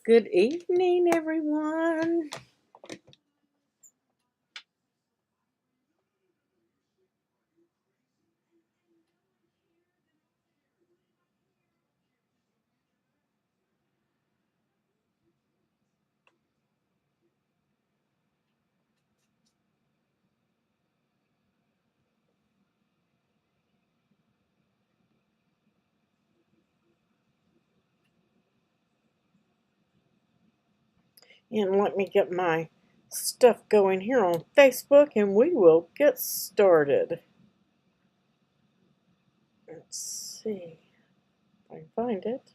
Good evening, everyone. And let me get my stuff going here on Facebook and we will get started. Let's see if I can find it.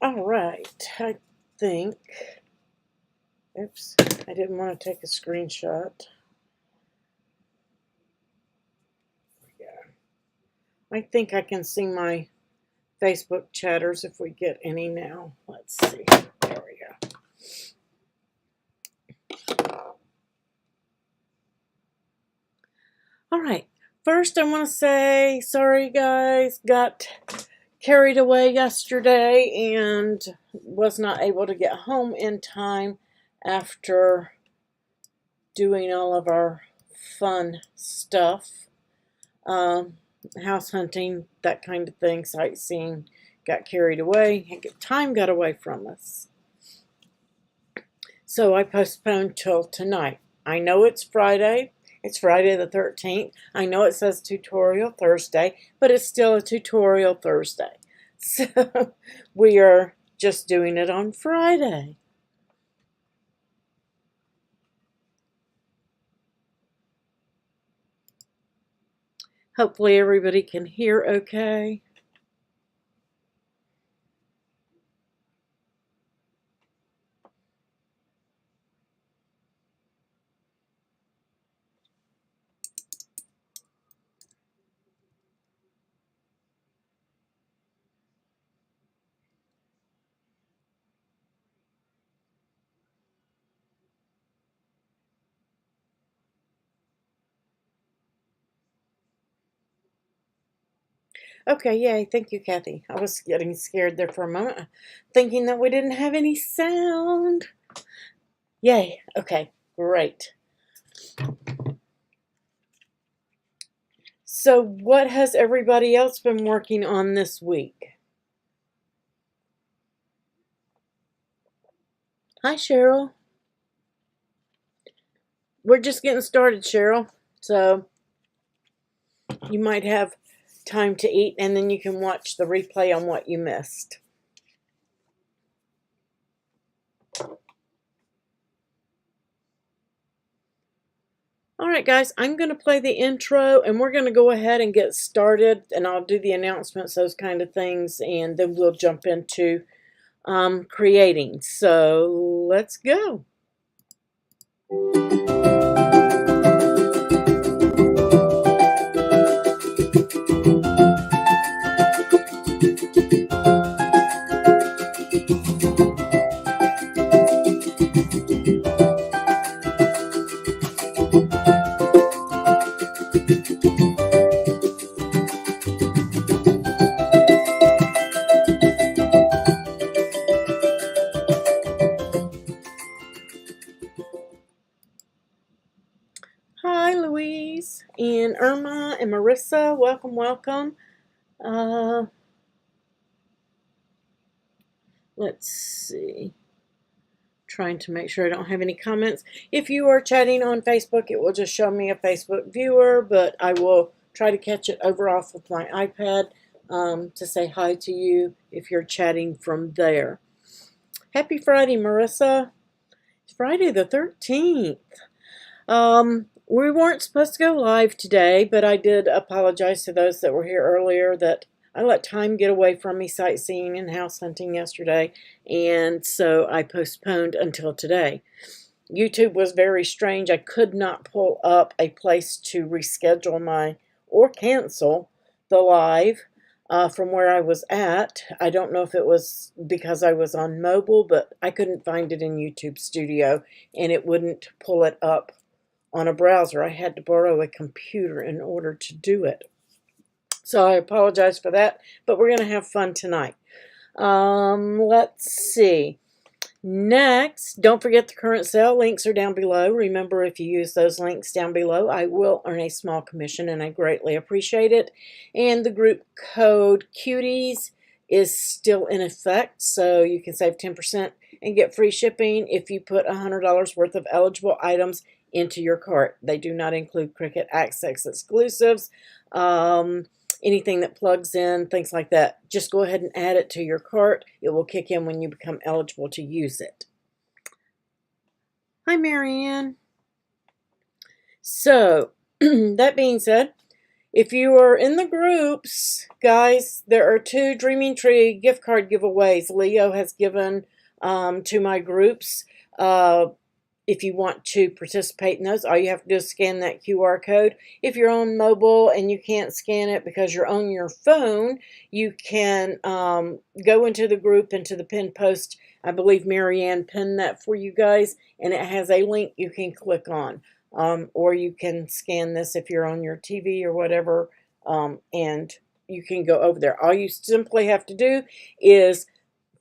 All right, I think, oops, I didn't want to take a screenshot. Yeah, I think I can see my Facebook chatters if we get any now. Let's see, there we go. All right, first I want to say sorry guys, got carried away yesterday and was not able to get home in time after doing all of our fun stuff, house hunting, that kind of thing, sightseeing. Got carried away, time got away from us, so I postponed till tonight. I know it's Friday. It's Friday the 13th. I know it says Tutorial Thursday, but it's still a Tutorial Thursday. So we are just doing it on Friday. Hopefully everybody can hear okay. Okay, yay. Thank you, Kathy. I was getting scared there for a moment, thinking that we didn't have any sound. Yay. Okay, great. So what has everybody else been working on this week? Hi, Cheryl. We're just getting started, Cheryl. So you might have time to eat and then you can watch the replay on what you missed. All right, guys, I'm going to play the intro and we're going to go ahead and get started, and I'll do the announcements, those kind of things, and then we'll jump into creating. So let's go. Hi, Louise and Irma and Marissa. Welcome, welcome. Let's see. Trying to make sure I don't have any comments. If you are chatting on Facebook, it will just show me a Facebook viewer, but I will try to catch it over off of my iPad to say hi to you if you're chatting from there. Happy Friday, Marissa. It's Friday the 13th. We weren't supposed to go live today, but I did apologize to those that were here earlier that I let time get away from me sightseeing and house hunting yesterday, and so I postponed until today. YouTube was very strange. I could not pull up a place to reschedule or cancel the live. from where I was at. I don't know if it was because I was on mobile, but I couldn't find it in YouTube Studio, and it wouldn't pull it up on a browser. I had to borrow a computer in order to do it. So I apologize for that, but we're going to have fun tonight. Let's see. Next, don't forget the current sale. Links are down below. Remember, if you use those links down below, I will earn a small commission, and I greatly appreciate it. And the group code CUTIES is still in effect, so you can save 10% and get free shipping if you put $100 worth of eligible items into your cart. They do not include Cricut Access exclusives, anything that plugs in, things like that. Just go ahead and add it to your cart. It will kick in when you become eligible to use it. Hi, Marianne. So, that being said, if you are in the groups, guys, there are 2 Dreaming Tree gift card giveaways Leo has given to my groups. If you want to participate in those, all you have to do is scan that QR code. If you're on mobile and you can't scan it because you're on your phone, you can go into the group, into the pinned post. I believe Marianne pinned that for you guys, and it has a link you can click on. Or you can scan this if you're on your TV or whatever, and you can go over there. All you simply have to do is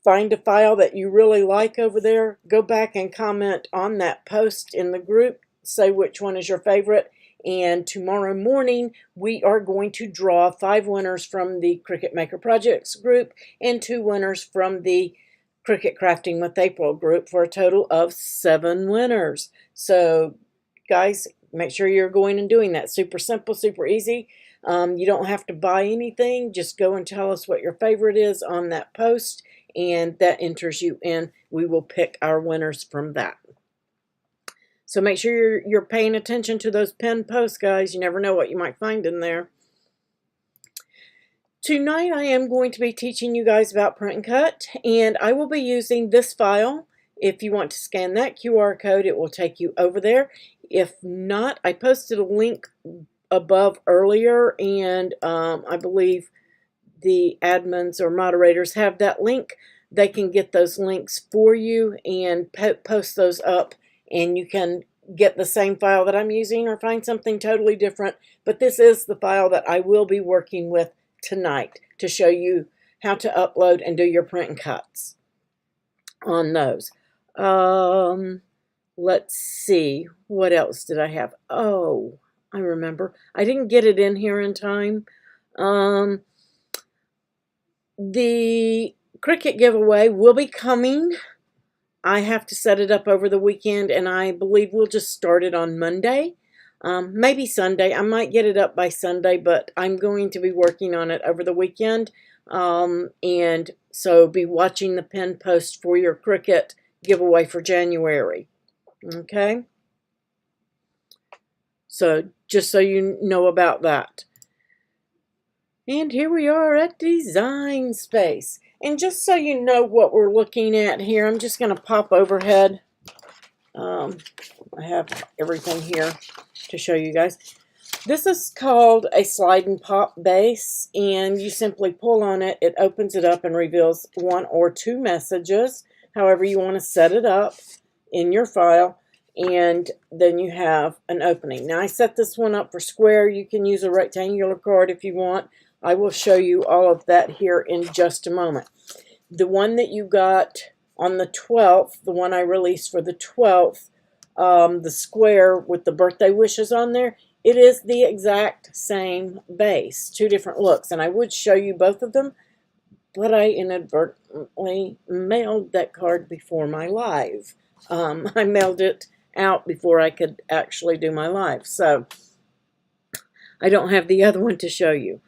find a file that you really like over there, go back and comment on that post in the group, say which one is your favorite, and tomorrow morning we are going to draw 5 winners from the Cricut Maker Projects group and 2 winners from the Cricut Crafting with April group for a total of 7 winners. So guys, make sure you're going and doing that. Super simple, super easy. You don't have to buy anything. Just go and tell us what your favorite is on that post, and that enters you in. We will pick our winners from that. So make sure you're paying attention to those pinned posts, guys. You never know what you might find in there. Tonight I am going to be teaching you guys about print and cut, and I will be using this file. If you want to scan that QR code, it will take you over there. If not, I posted a link above earlier, and I believe the admins or moderators have that link. They can get those links for you and post those up, and you can get the same file that I'm using or find something totally different. But this is the file that I will be working with tonight to show you how to upload and do your print and cuts on those. Let's see, what else did I have? Oh, I remember. I didn't get it in here in time. The Cricut giveaway will be coming. I have to set it up over the weekend, and I believe we'll just start it on Monday. Maybe Sunday. I might get it up by Sunday, but I'm going to be working on it over the weekend. And so be watching the pinned post for your Cricut giveaway for January. Okay? So just so you know about that. And here we are at Designspace. And just so you know what we're looking at here, I'm just going to pop overhead. I have everything here to show you guys. This is called a slide and pop base, and you simply pull on it. It opens it up and reveals 1 or 2 messages, however you want to set it up in your file, and then you have an opening. Now I set this one up for square. You can use a rectangular card if you want. I will show you all of that here in just a moment. The one that you got on the 12th, the one I released for the 12th, the square with the birthday wishes on there, it is the exact same base, 2 different looks. And I would show you both of them, but I inadvertently mailed that card before my live. I mailed it out before I could actually do my live. So I don't have the other one to show you.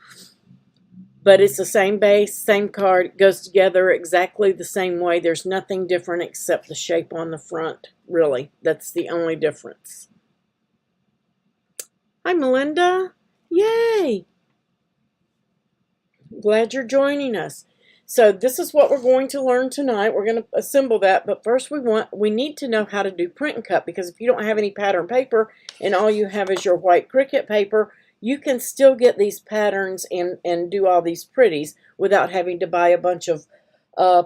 But it's the same base, same card. It goes together exactly the same way. There's nothing different except the shape on the front, really. That's the only difference. Hi, Melinda. Yay! Glad you're joining us. So this is what we're going to learn tonight. We're going to assemble that, but first we need to know how to do print and cut, because if you don't have any pattern paper and all you have is your white Cricut paper, you can still get these patterns and do all these pretties without having to buy a bunch of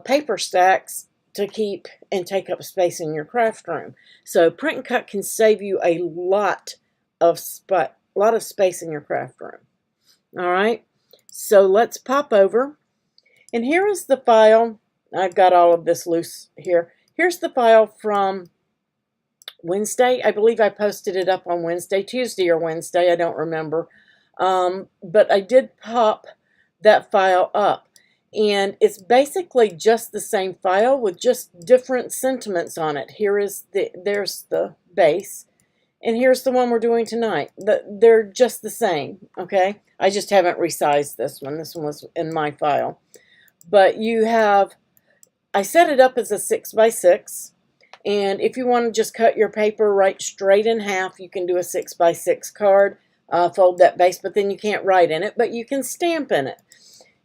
paper stacks to keep and take up space in your craft room. So print and cut can save you a lot of space in your craft room. All right, so let's pop over, and here is the file. I've got all of this loose here. Here's the file from Wednesday. I believe I posted it up on Wednesday, Tuesday or Wednesday, I don't remember. But I did pop that file up. And it's basically just the same file with just different sentiments on it. There's the base, and here's the one we're doing tonight. They're just the same, okay? I just haven't resized this one. This one was in my file. But I set it up as a 6x6, and if you want to just cut your paper right straight in half, you can do a 6x6 card, fold that base, but then you can't write in it, but you can stamp in it.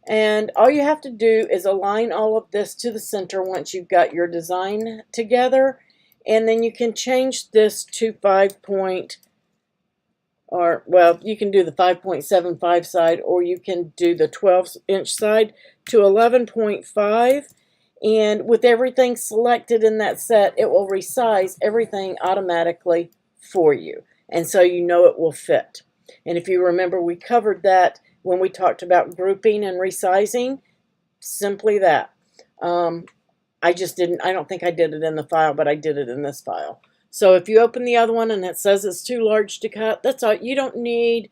And all you have to do is align all of this to the center once you've got your design together. And then you can change this to you can do the 5.75 side, or you can do the 12-inch side to 11.5. And with everything selected in that set, it will resize everything automatically for you. And so you know it will fit. And if you remember, we covered that when we talked about grouping and resizing. Simply that. I don't think I did it in the file, but I did it in this file. So if you open the other one and it says it's too large to cut, that's all. You don't need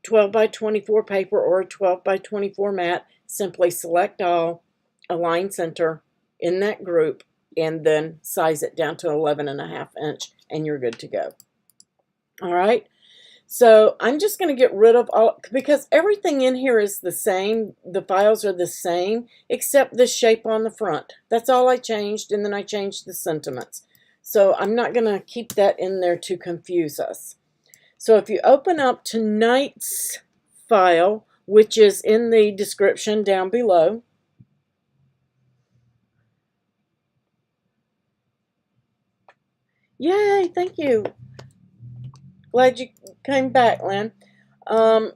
12x24 paper or a 12x24 mat. Simply select all, align center in that group, and then size it down to 11.5 inch, and you're good to go. All right. So I'm just going to get rid of all, because everything in here is the same. The files are the same, except the shape on the front. That's all I changed, and then I changed the sentiments. So I'm not going to keep that in there to confuse us. So if you open up tonight's file, which is in the description down below, yay, thank you. Glad you came back, Lynn.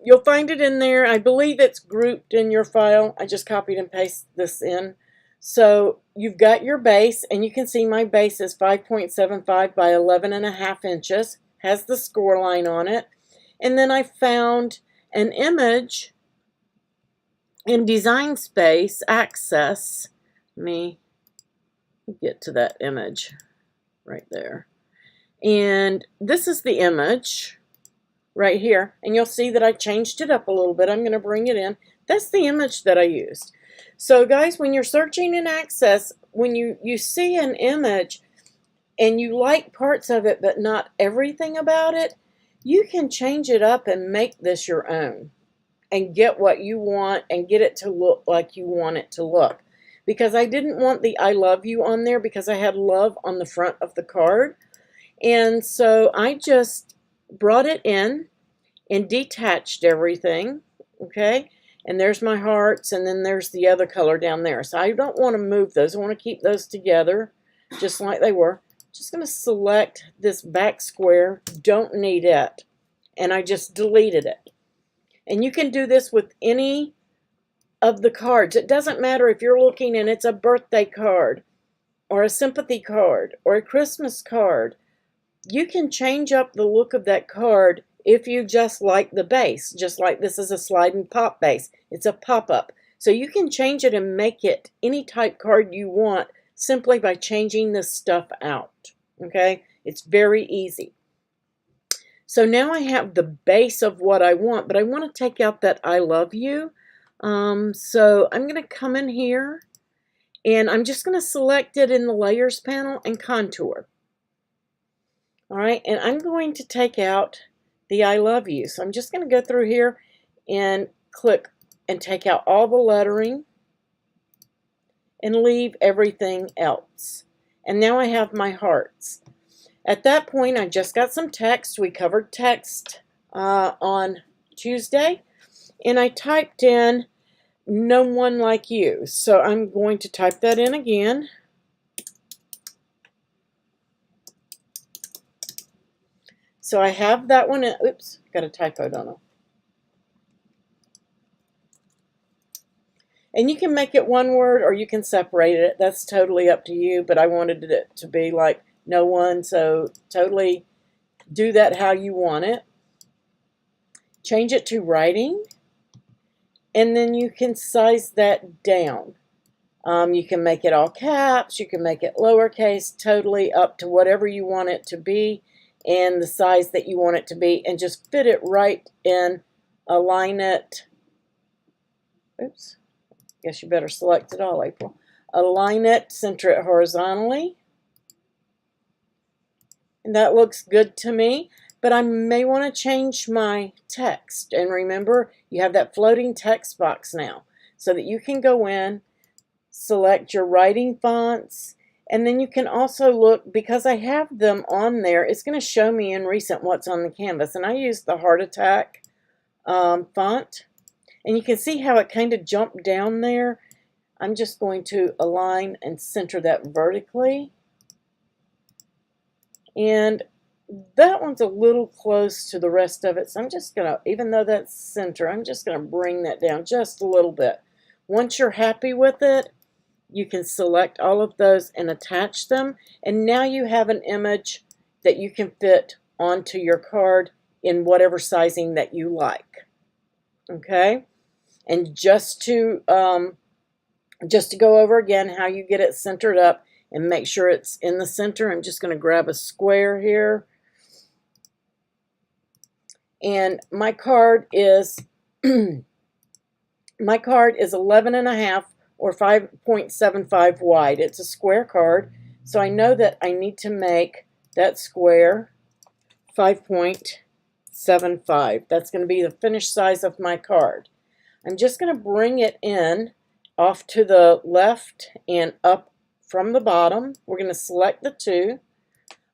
You'll find it in there. I believe it's grouped in your file. I just copied and pasted this in. So you've got your base, and you can see my base is 5.75 by 11.5 inches. Has the score line on it. And then I found an image in Designspace Access. Let me get to that image right there. And this is the image right here. And you'll see that I changed it up a little bit. I'm going to bring it in. That's the image that I used. So guys, when you're searching in Access, when you see an image and you like parts of it but not everything about it, you can change it up and make this your own and get what you want and get it to look like you want it to look. Because I didn't want the I love you on there, because I had love on the front of the card. And so I just brought it in and detached everything, okay? And there's my hearts, and then there's the other color down there. So I don't want to move those. I want to keep those together just like they were. Just going to select this back square. Don't need it. And I just deleted it. And you can do this with any of the cards. It doesn't matter if you're looking and it's a birthday card or a sympathy card or a Christmas card. You can change up the look of that card if you just like the base, just like this is a slide and pop base. It's a pop-up. So you can change it and make it any type card you want simply by changing this stuff out. Okay? It's very easy. So now I have the base of what I want, but I want to take out that I love you. So I'm going to come in here, and I'm just going to select it in the layers panel and contour. All right, and I'm going to take out the I love you. So I'm just going to go through here and click and take out all the lettering and leave everything else. And now I have my hearts. At that point, I just got some text. We covered text on Tuesday, and I typed in no one like you. So I'm going to type that in again. So I have that one. Oops, got a typo, don't I? And you can make it one word or you can separate it. That's totally up to you, but I wanted it to be like no one, so totally do that how you want it. Change it to writing, and then you can size that down. You can make it all caps, you can make it lowercase, totally up to whatever you want it to be and the size that you want it to be, and just fit it right in, align it. Oops, guess you better select it all, April. Align it, center it horizontally. And that looks good to me, but I may want to change my text. And remember, you have that floating text box now, so that you can go in, select your writing fonts, and then you can also look, because I have them on there, it's going to show me in recent what's on the canvas. And I use the Heart Attack font. And you can see how it kind of jumped down there. I'm just going to align and center that vertically. And that one's a little close to the rest of it, so I'm just going to, even though that's center, I'm just going to bring that down just a little bit. Once you're happy with it, you can select all of those and attach them, and now you have an image that you can fit onto your card in whatever sizing that you like. Okay? And just to go over again how you get it centered up and make sure it's in the center, I'm just going to grab a square here. And my card is 11.5 or 5.75 wide. It's a square card, so I know that I need to make that square 5.75. That's going to be the finished size of my card. I'm just going to bring it in off to the left and up from the bottom. We're going to select the two,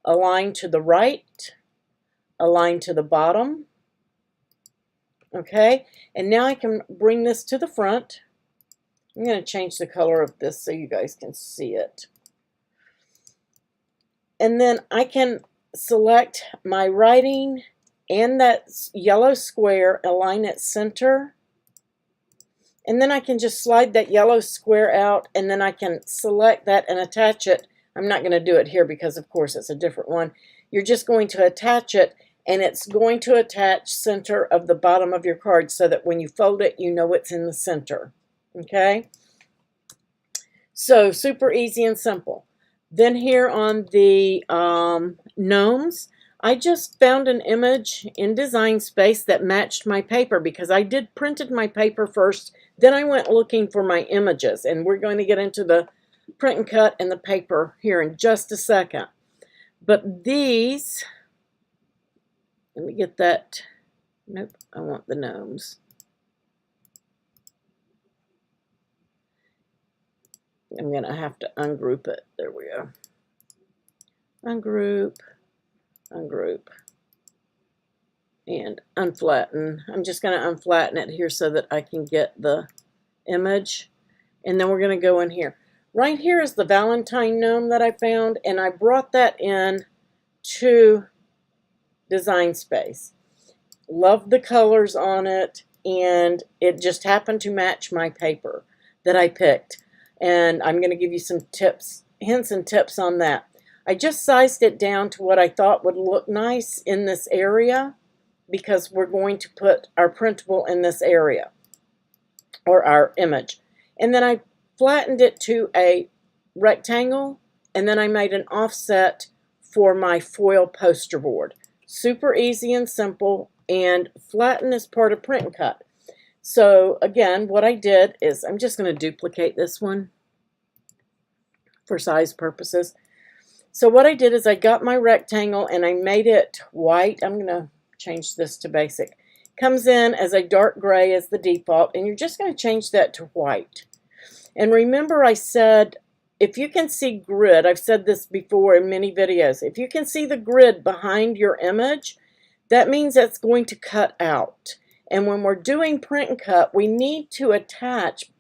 align to the right, align to the bottom. Okay, and now I can bring this to the front. I'm going to change the color of this so you guys can see it. And then I can select my writing and that yellow square, align it center. And then I can just slide that yellow square out, and then I can select that and attach it. I'm not going to do it here because, of course, it's a different one. You're just going to attach it, and it's going to attach center of the bottom of your card so that when you fold it, you know it's in the center. Okay? So, super easy and simple. Then here on the gnomes, I just found an image in Designspace that matched my paper because I did printed my paper first. Then I went looking for my images, and we're going to get into the print and cut and the paper here in just a second. But these, let me get that. Nope, I want the gnomes. I'm going to have to ungroup it. There we go. Ungroup. Ungroup, and unflatten. I'm just going to unflatten it here so that I can get the image, and then we're going to go in here. Right here is the Valentine gnome that I found, and I brought that in to Designspace. Love the colors on it, and it just happened to match my paper that I picked, and I'm going to give you some tips, hints and tips on that. I just sized it down to what I thought would look nice in this area because we're going to put our printable in this area, or our image. And then I flattened it to a rectangle, and then I made an offset for my foil poster board. Super easy and simple, and flatten is part of print and cut. So again, what I did is, I'm just going to duplicate this one for size purposes. So what I did is I got my rectangle and I made it white. I'm going to change this to basic. Comes in as a dark gray as the default, and you're just going to change that to white. And remember, I said, if you can see grid, I've said this before in many videos, if you can see the grid behind your image, that means that's going to cut out. And when we're doing print and cut, we need to attach,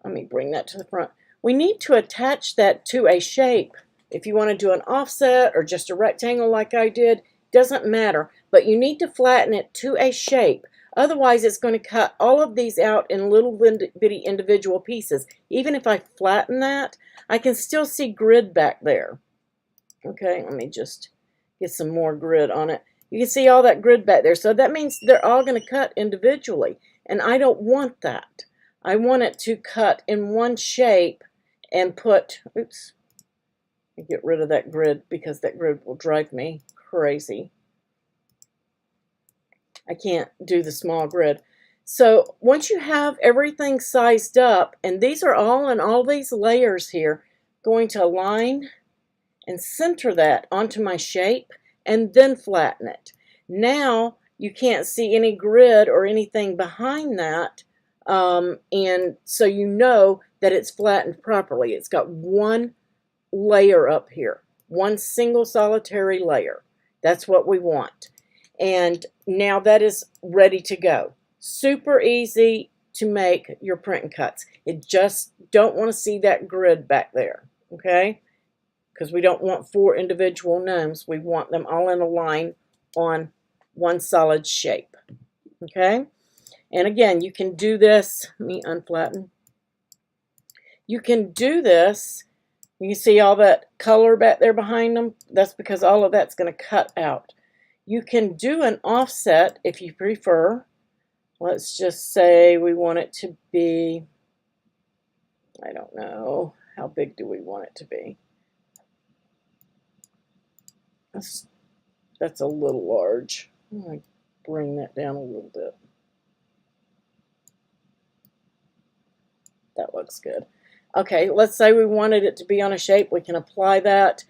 let me bring that to the front, we need to attach that to a shape. If you want to do an offset or just a rectangle like I did, doesn't matter. But you need to flatten it to a shape Otherwise, it's going to cut all of these out in little bitty individual pieces. Even if I flatten that, I can still see grid back there. Okay, let me just get some more grid on it. You can see all that grid back there. So that means they're all going to cut individually. And I don't want that. I want it to cut in one shape and put, oops, get rid of that grid because that grid will drive me crazy. I can't do the small grid. So once you have everything sized up, and these are all in all these layers here, going to align and center that onto my shape and then flatten it. Now you can't see any grid or anything behind that, and so you know that it's flattened properly. It's got one layer up here, one single solitary layer. That's what we want. And now that is ready to go. Super easy to make your print and cuts. It just don't want to see that grid back there, okay? Because we don't want 4 individual gnomes. We want them all in a line on one solid shape, okay? And again, you can do this. Let me unflatten. You can do this. You can see all that color back there behind them. That's because all of that's going to cut out. You can do an offset if you prefer. Let's just say we want it to be, I don't know, how big do we want it to be? That's a little large. I'm going to bring that down a little bit. That looks good. Okay, let's say we wanted it to be on a shape. We can apply that.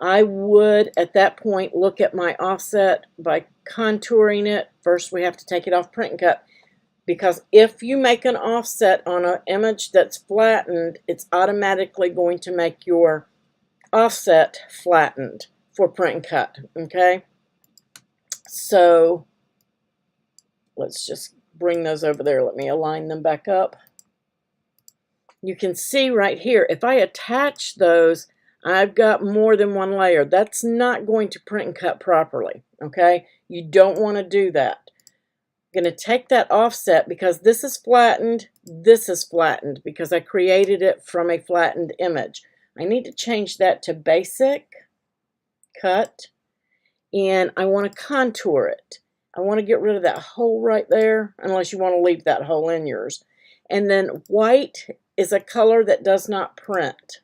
I would, at that point, look at my offset by contouring it. First, we have to take it off print and cut, because if you make an offset on an image that's flattened, it's automatically going to make your offset flattened for print and cut, okay? So let's just bring those over there. Let me align them back up. You can see right here, if I attach those, I've got more than one layer. That's not going to print and cut properly, okay? You don't want to do that. I'm going to take that offset because this is flattened because I created it from a flattened image. I need to change that to basic, cut, and I want to contour it. I want to get rid of that hole right there, unless you want to leave that hole in yours. And then white is a color that does not print.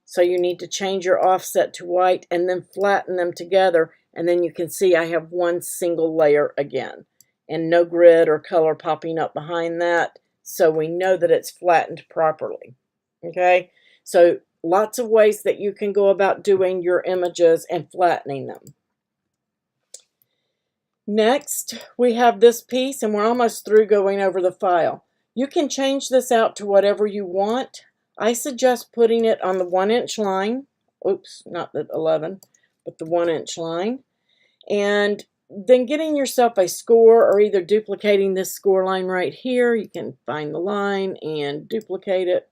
So you need to change your offset to white and then flatten them together, and then you can see I have one single layer again and no grid or color popping up behind that, so we know that it's flattened properly. Okay, so lots of ways that you can go about doing your images and flattening them. Next, we have this piece, and we're almost through going over the file. You can change this out to whatever you want. I suggest putting it on the 1-inch line. Oops, not the 11, but the 1-inch line. And then getting yourself a score, or either duplicating this score line right here. You can find the line and duplicate it.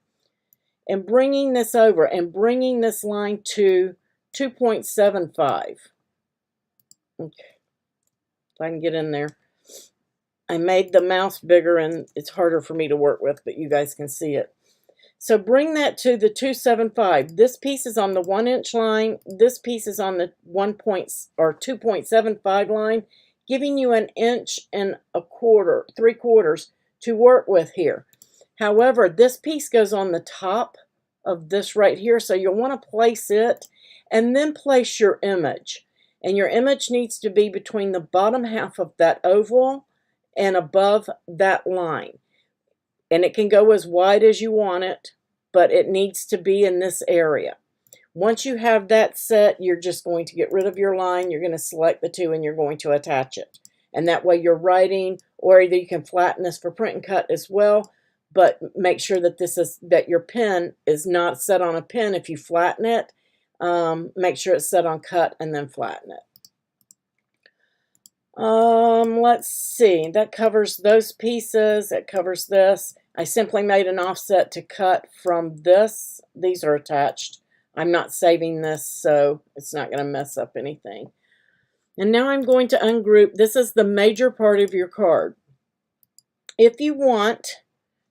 And bringing this over and bringing this line to 2.75. Okay, if I can get in there. I made the mouse bigger and it's harder for me to work with, but you guys can see it. So bring that to the 2.75. This piece is on the 1-inch line. This piece is on the 2.75 line, giving you 1 1/4 inch, 3/4 to work with here. However, this piece goes on the top of this right here, so you'll want to place it and then place your image. And your image needs to be between the bottom half of that oval and above that line. And it can go as wide as you want it, but it needs to be in this area. Once you have that set, you're just going to get rid of your line. You're going to select the two and you're going to attach it. And that way you're writing, or either you can flatten this for print and cut as well, but make sure that that your pen is not set on a pen. If you flatten it, make sure it's set on cut and then flatten it. Let's see, that covers those pieces. It covers this. I simply made an offset to cut from this. These are attached. I'm not saving this, so it's not going to mess up anything. And now I'm going to ungroup. This is the major part of your card. If you want,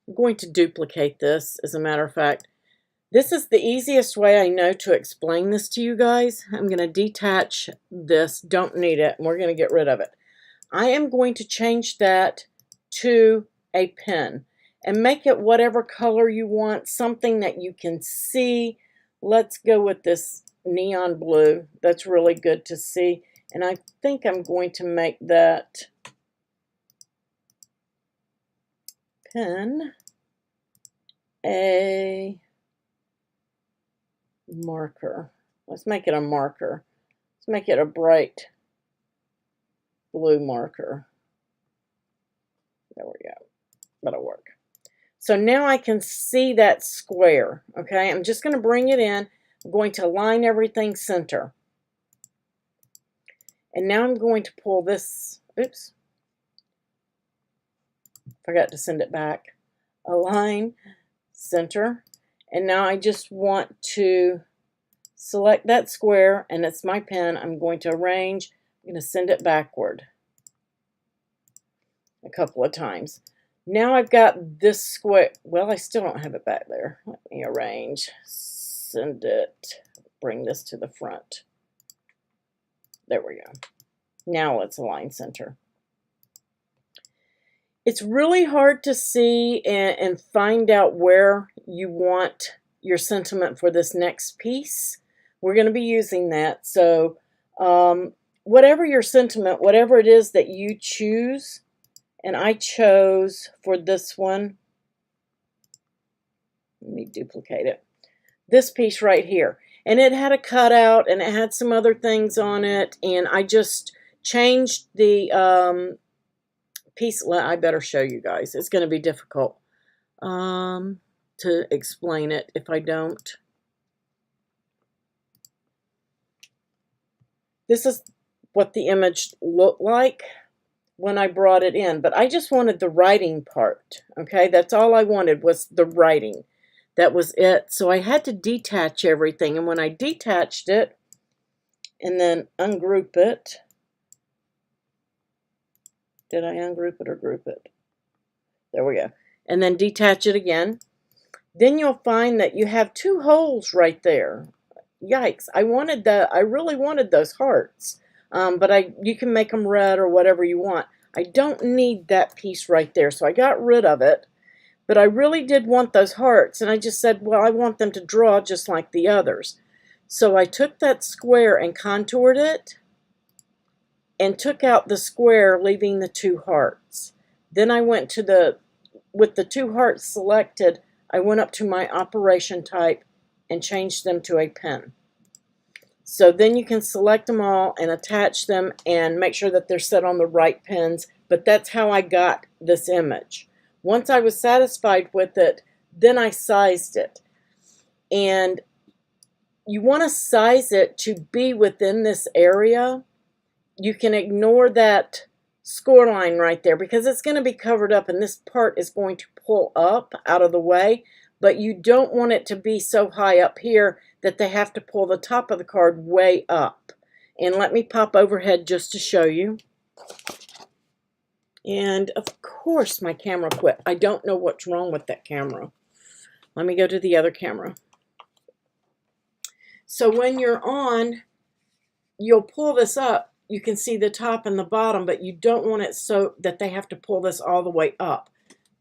I'm going to duplicate this, as a matter of fact. This is the easiest way I know to explain this to you guys. I'm going to detach this, don't need it, and we're going to get rid of it. I am going to change that to a pen and make it whatever color you want, something that you can see. Let's go with this neon blue. That's really good to see. And I think I'm going to make that pen a marker. Let's make it a marker. Let's make it a bright blue marker. There we go. That'll work. So now I can see that square. Okay, I'm just going to bring it in. I'm going to line everything center. And now I'm going to pull this. Oops. Forgot to send it back. Align, center. And now I just want to select that square, and it's my pen. I'm going to arrange. I'm going to send it backward a couple of times. Now I've got this square. Well, I still don't have it back there. Let me arrange. Send it. Bring this to the front. There we go. Now let's align center. It's really hard to see and find out where you want your sentiment for this next piece. We're going to be using that. So whatever your sentiment, whatever it is that you choose, and I chose for this one, let me duplicate it, this piece right here. And it had a cutout and it had some other things on it, and I just changed the piece. I better show you guys. It's going to be difficult to explain it if I don't. This is what the image looked like when I brought it in, but I just wanted the writing part. Okay, that's all I wanted was the writing. That was it. So I had to detach everything, and when I detached it and then ungroup it, did I ungroup it or group it? There we go. And then detach it again. Then you'll find that you have two holes right there. Yikes! I really wanted those hearts, but you can make them red or whatever you want. I don't need that piece right there, so I got rid of it. But I really did want those hearts, and I just said, well, I want them to draw just like the others. So I took that square and contoured it, and took out the square, leaving the two hearts. Then I went to with the two hearts selected, I went up to my operation type and changed them to a pen. So then you can select them all and attach them and make sure that they're set on the right pens. But that's how I got this image. Once I was satisfied with it, then I sized it. And you want to size it to be within this area. You can ignore that score line right there because it's going to be covered up and this part is going to pull up out of the way, but you don't want it to be so high up here that they have to pull the top of the card way up. And let me pop overhead just to show you. And of course my camera quit. I don't know what's wrong with that camera. Let me go to the other camera. So when you're on, you'll pull this up. You can see the top and the bottom, but you don't want it so that they have to pull this all the way up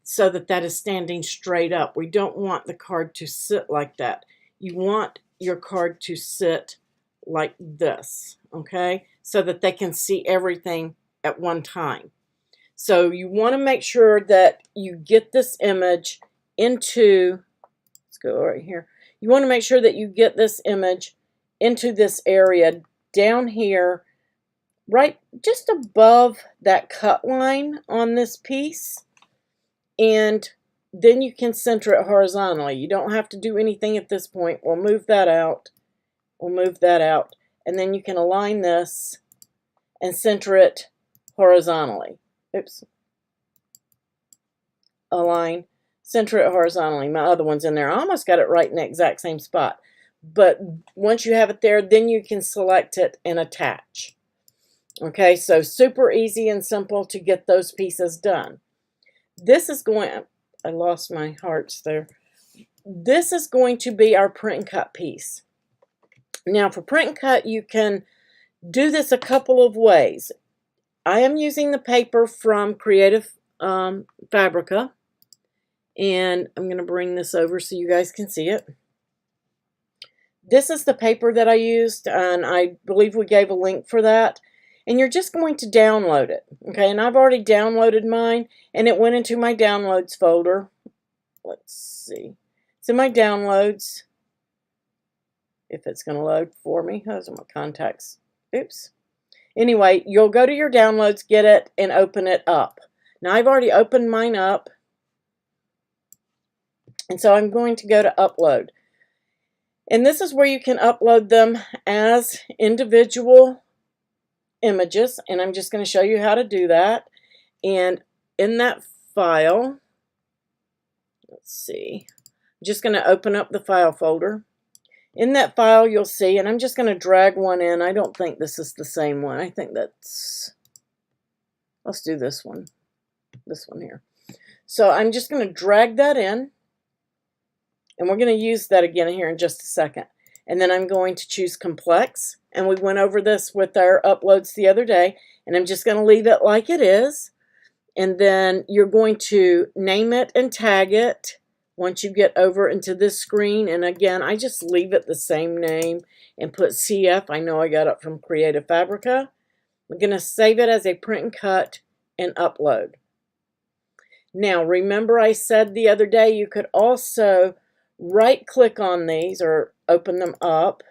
so that that is standing straight up. We don't want the card to sit like that. You want your card to sit like this, okay? So that they can see everything at one time. So you want to make sure that you get this image into, let's go right here. You want to make sure that you get this image into this area down here, right just above that cut line on this piece, and then you can center it horizontally. You don't have to do anything at this point. We'll move that out. We'll move that out, and then you can align this and center it horizontally. Oops. Align, center it horizontally. My other one's in there. I almost got it right in the exact same spot. But once you have it there, then you can select it and attach. Okay, so super easy and simple to get those pieces done. This is going, I lost my hearts there. This is going to be our print and cut piece. Now for print and cut, you can do this a couple of ways. I am using the paper from Creative Fabrica, and I'm going to bring this over so you guys can see it. This is the paper that I used, and I believe we gave a link for that. And you're just going to download it, okay? And I've already downloaded mine, and it went into my downloads folder. Let's see. It's in my downloads. If it's going to load for me. Those are my contacts. Oops. Anyway, you'll go to your downloads, get it, and open it up. Now, I've already opened mine up. And so I'm going to go to upload. And this is where you can upload them as individual images. And I'm just going to show you how to do that. And in that file, let's see. I'm just going to open up the file folder. In that file, you'll see, and I'm just going to drag one in. I don't think this is the same one. I think that's, let's do this one here. So I'm just going to drag that in, and we're going to use that again here in just a second. And then I'm going to choose complex, and we went over this with our uploads the other day, and I'm just going to leave it like it is. And then you're going to name it and tag it once you get over into this screen. And again, I just leave it the same name and put CF. I know I got it from Creative Fabrica. I'm going to save it as a print and cut and upload. Now, remember I said the other day you could also right click on these or open them up.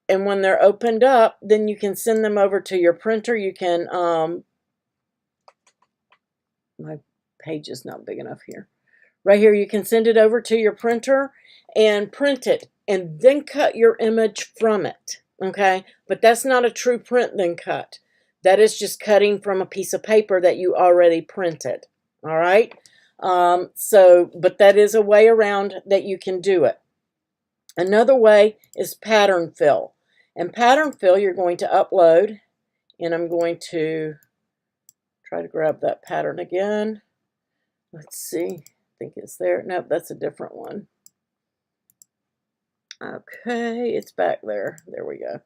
And when they're opened up, then you can send them over to your printer. You can, my page is not big enough here. Right here, you can send it over to your printer and print it and then cut your image from it, okay? But that's not a true print then cut. That is just cutting from a piece of paper that you already printed, all right? But that is a way around that you can do it. Another way is pattern fill. And pattern fill, you're going to upload, and I'm going to try to grab that pattern again. Let's see, I think it's there. Nope, that's a different one. Okay, it's back there. There we go.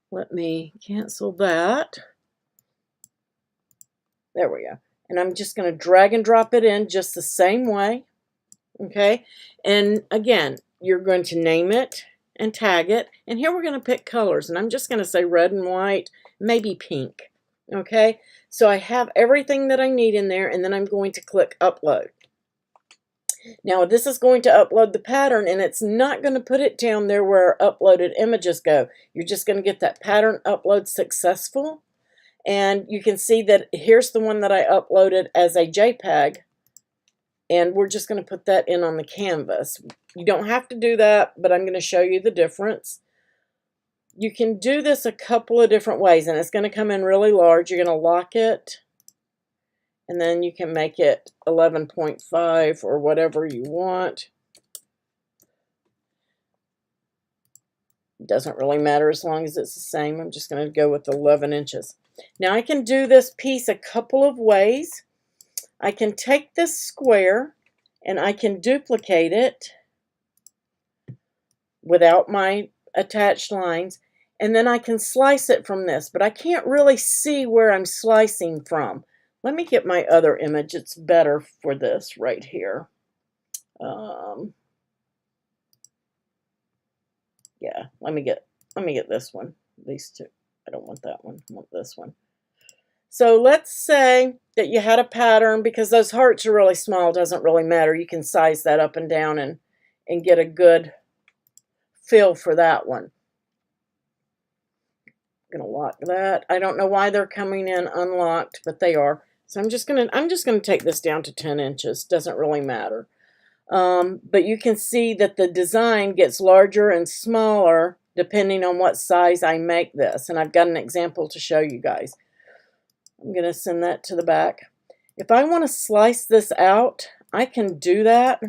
Let me cancel that. There we go. And I'm just going to drag and drop it in just the same way. Okay, and again, you're going to name it and tag it. And here we're going to pick colors. And I'm just going to say red and white, maybe pink. Okay, so I have everything that I need in there, and then I'm going to click upload. Now this is going to upload the pattern, and it's not going to put it down there where uploaded images go. You're just going to get that pattern upload successful, and you can see that here's the one that I uploaded as a JPEG, and we're just going to put that in on the canvas. You don't have to do that, but I'm going to show you the difference. You can do this a couple of different ways, and it's going to come in really large. You're going to lock it, and then you can make it 11.5 or whatever you want. It doesn't really matter as long as it's the same. I'm just going to go with 11 inches. Now I can do this piece a couple of ways. I can take this square and I can duplicate it without my attached lines, and then I can slice it from this, but I can't really see where I'm slicing from. Let me get my other image. It's better for this right here. Yeah, let me get this one. These two. I don't want that one. I want this one. So let's say that you had a pattern, because those hearts are really small, doesn't really matter. You can size that up and down and get a good feel for that one. I'm going to lock that. I don't know why they're coming in unlocked, but they are. So I'm just going to take this down to 10 inches. Doesn't really matter. But you can see that the design gets larger and smaller depending on what size I make this. And I've got an example to show you guys. I'm going to send that to the back. If I want to slice this out, I can do that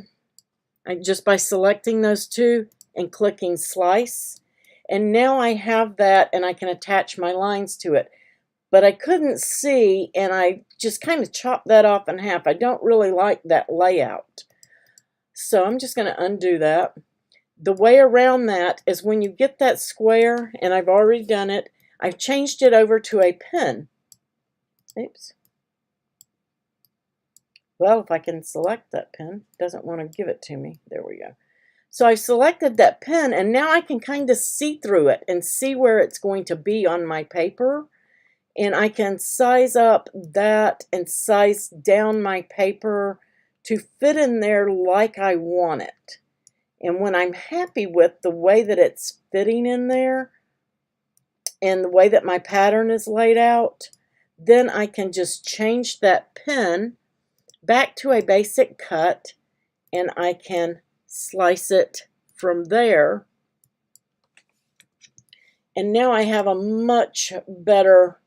just by selecting those two and clicking slice. And now I have that, and I can attach my lines to it. but I couldn't see, and I just kind of chopped that off in half. I don't really like that layout. So I'm just going to undo that. The way around that is when you get that square, and I've already done it, I've changed it over to a pen. Oops. Well, if I can select that pen, it doesn't want to give it to me. There we go. So I've selected that pen, and now I can kind of see through it and see where it's going to be on my paper. And I can size up that and size down my paper to fit in there like I want it. And when I'm happy with the way that it's fitting in there and the way that my pattern is laid out, then I can just change that pen back to a basic cut, and I can slice it from there. And now I have a much better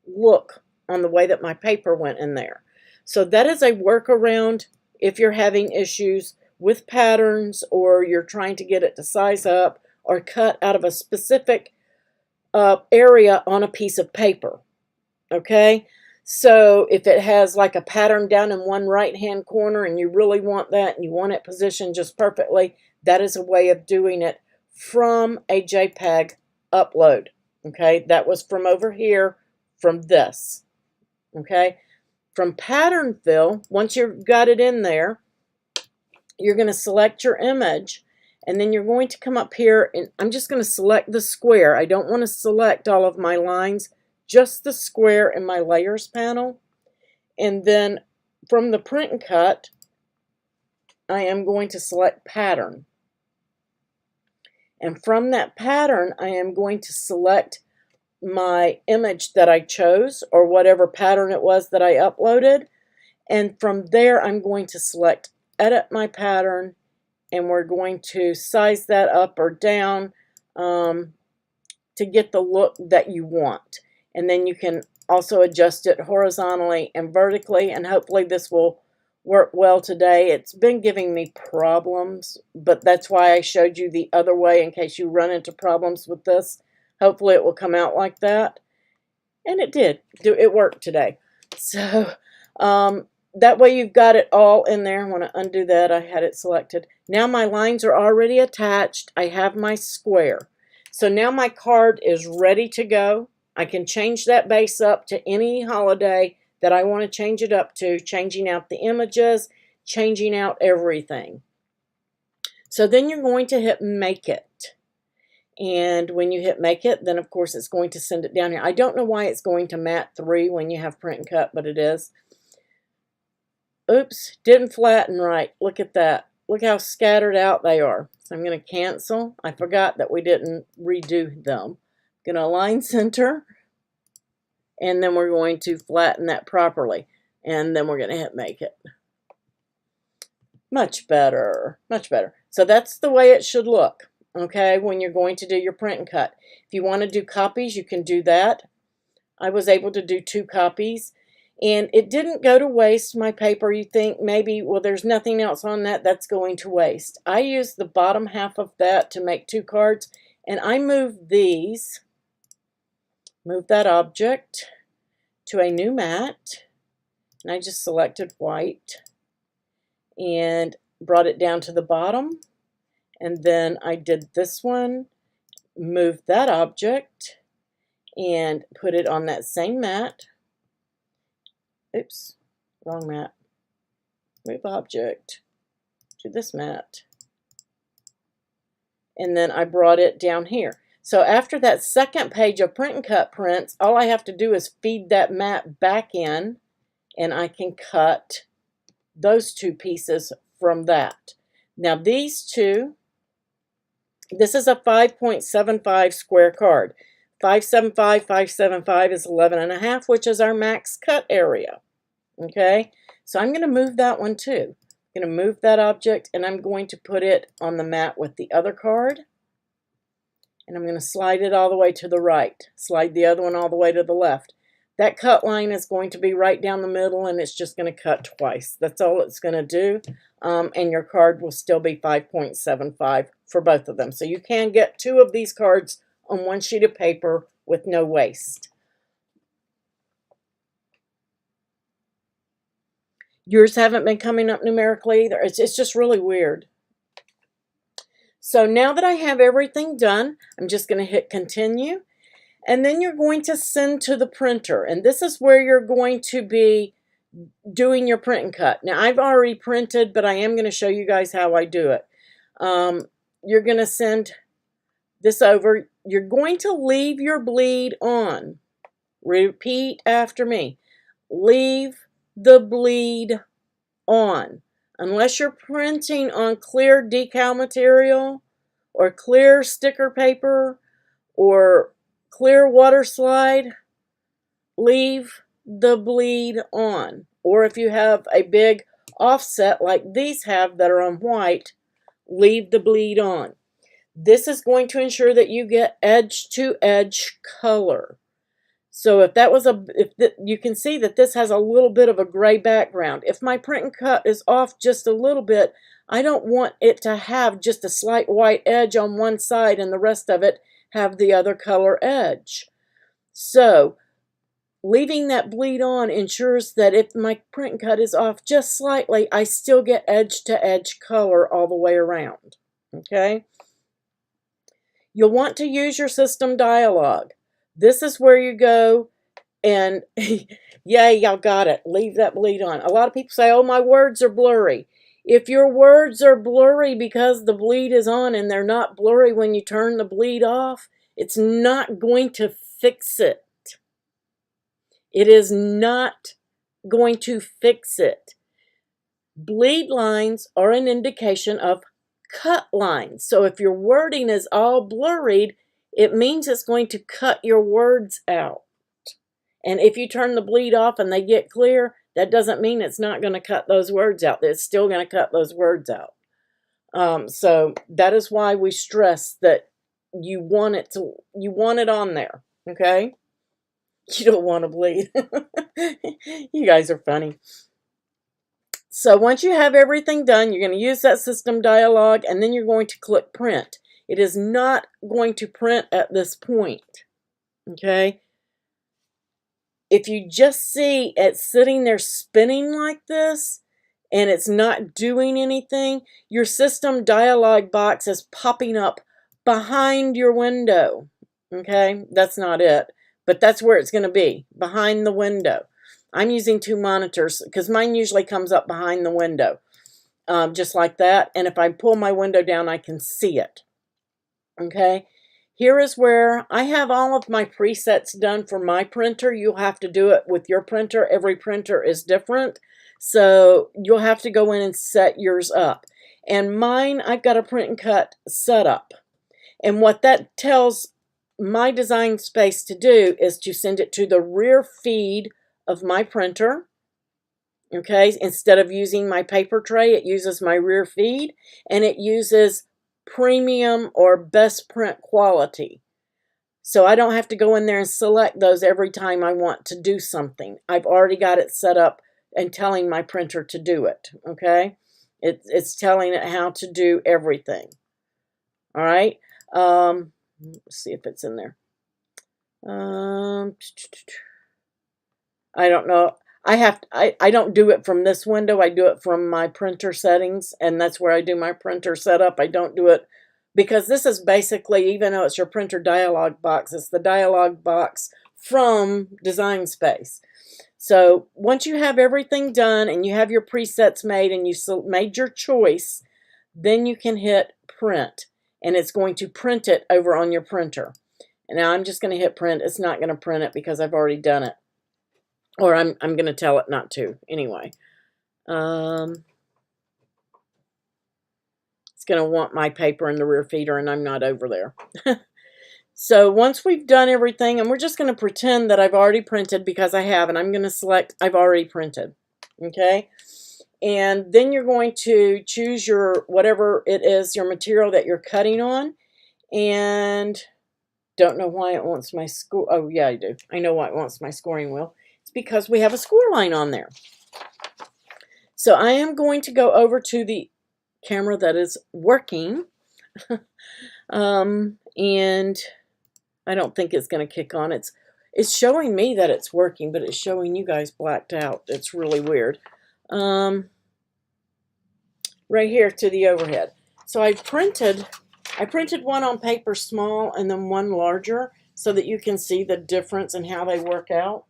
look on the way that my paper went in there. So that is a workaround if you're having issues with patterns, or you're trying to get it to size up or cut out of a specific area on a piece of paper. Okay, so if it has like a pattern down in one right hand corner and you really want that and you want it positioned just perfectly, that is a way of doing it from a JPEG upload. Okay, that was from over here, from this. Okay, from pattern fill, once you've got it in there, you're going to select your image, and then you're going to come up here, and I'm just going to select the square. I don't want to select all of my lines, just the square in my layers panel. And then from the print and cut, I am going to select pattern. And from that pattern, I am going to select my image that I chose, or whatever pattern it was that I uploaded. And from there, I'm going to select edit my pattern, and we're going to size that up or down to get the look that you want. And then you can also adjust it horizontally and vertically, and hopefully this will work well today. It's been giving me problems, but that's why I showed you the other way in case you run into problems with this. Hopefully it will come out like that. And it did. It worked today. So that way you've got it all in there. I want to undo that. I had it selected. Now my lines are already attached. I have my square. So now my card is ready to go. I can change that base up to any holiday that I want to change it up to, changing out the images, changing out everything. So then you're going to hit Make It. And when you hit Make It, then of course it's going to send it down here. I don't know why it's going to mat 3 when you have print and cut, but it is. Oops, didn't flatten right. Look at that. Look how scattered out they are. So I'm going to cancel. I forgot that we didn't redo them. I'm going to align center, and then we're going to flatten that properly. And then we're going to hit Make It. Much better. Much better. So that's the way it should look, okay, when you're going to do your print and cut. If you want to do copies, you can do that. I was able to do 2 copies. And it didn't go to waste, my paper. You think maybe, well, there's nothing else on that, that's going to waste. I used the bottom half of that to make 2 cards, and I moved these, moved that object to a new mat, and I just selected white and brought it down to the bottom, and then I did this one, moved that object, and put it on that same mat. Oops, wrong mat. Move object to this mat. And then I brought it down here. So after that second page of print and cut prints, all I have to do is feed that mat back in, and I can cut those 2 pieces from that. Now these 2, this is a 5.75 square card. 575, 575 is 11.5, which is our max cut area. Okay, so I'm going to move that one too. I'm going to move that object, and I'm going to put it on the mat with the other card. And I'm going to slide it all the way to the right. Slide the other one all the way to the left. That cut line is going to be right down the middle, and it's just going to cut twice. That's all it's going to do. And your card will still be 5.75 for both of them. So you can get 2 of these cards on 1 sheet of paper with no waste. Yours haven't been coming up numerically either. It's just really weird. So now that I have everything done, I'm just going to hit continue. And then you're going to send to the printer. And this is where you're going to be doing your print and cut. Now, I've already printed, but I am going to show you guys how I do it. You're going to send this over. You're going to leave your bleed on. Repeat after me. Leave the bleed on. Unless you're printing on clear decal material or clear sticker paper or clear water slide, leave the bleed on. Or if you have a big offset like these have that are on white, leave the bleed on. This is going to ensure that you get edge to edge color. So if that was you can see that this has a little bit of a gray background. If my print and cut is off just a little bit, I don't want it to have just a slight white edge on one side and the rest of it have the other color edge. So leaving that bleed on ensures that if my print and cut is off just slightly, I still get edge to edge color all the way around. Okay? You'll want to use your system dialog. This is where you go and, yay, y'all got it. Leave that bleed on. A lot of people say, oh, my words are blurry. If your words are blurry because the bleed is on and they're not blurry when you turn the bleed off, it's not going to fix it. It is not going to fix it. Bleed lines are an indication of cut lines. So if your wording is all blurred, it means it's going to cut your words out. And if you turn the bleed off and they get clear, that doesn't mean it's not going to cut those words out. It's still going to cut those words out. So that is why we stress that you want it on there. Okay? You don't want to bleed. You guys are funny. So once you have everything done, you're going to use that system dialog and then you're going to click print. It is not going to print at this point. Okay? If you just see it sitting there spinning like this and it's not doing anything, your system dialog box is popping up behind your window. Okay? That's not it. But that's where it's going to be, behind the window. I'm using 2 monitors because mine usually comes up behind the window, just like that. And if I pull my window down, I can see it. Okay, here is where I have all of my presets done for my printer. You'll have to do it with your printer. Every printer is different. So you'll have to go in and set yours up. And mine, I've got a print and cut setup. And what that tells my design space to do is to send it to the rear feed of my printer. Okay, instead of using my paper tray, it uses my rear feed, and it uses premium or best print quality. So I don't have to go in there and select those every time I want to do something. I've already got it set up and telling my printer to do it. Okay, it's telling it how to do everything. All right. Let's see if it's in there. I don't know. I don't do it from this window. I do it from my printer settings, and that's where I do my printer setup. I don't do it because this is basically, even though it's your printer dialog box, it's the dialog box from Designspace. So once you have everything done and you have your presets made and you made your choice, then you can hit print, and it's going to print it over on your printer. And now I'm just going to hit print. It's not going to print it because I've already done it. Or I'm going to tell it not to. Anyway. It's going to want my paper in the rear feeder, and I'm not over there. So once we've done everything, and we're just going to pretend that I've already printed because I have, and I'm going to select I've already printed. Okay? And then you're going to choose your, whatever it is, your material that you're cutting on. And don't know why it wants my score. Oh, yeah, I do. I know why it wants my scoring wheel. It's because we have a score line on there. So I am going to go over to the camera that is working. And I don't think it's going to kick on. It's showing me that it's working, but it's showing you guys blacked out. It's really weird. right here to the overhead. So I printed one on paper small and then one larger so that you can see the difference in how they work out,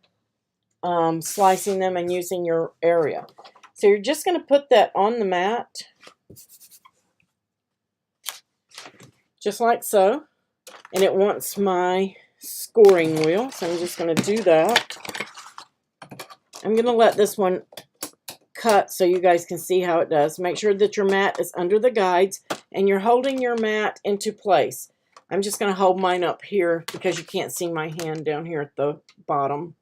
slicing them and using your area. So you're just going to put that on the mat, just like so. And it wants my scoring wheel, so I'm just going to do that. I'm going to let this one cut so you guys can see how it does. Make sure that your mat is under the guides and you're holding your mat into place. I'm just going to hold mine up here because you can't see my hand down here at the bottom.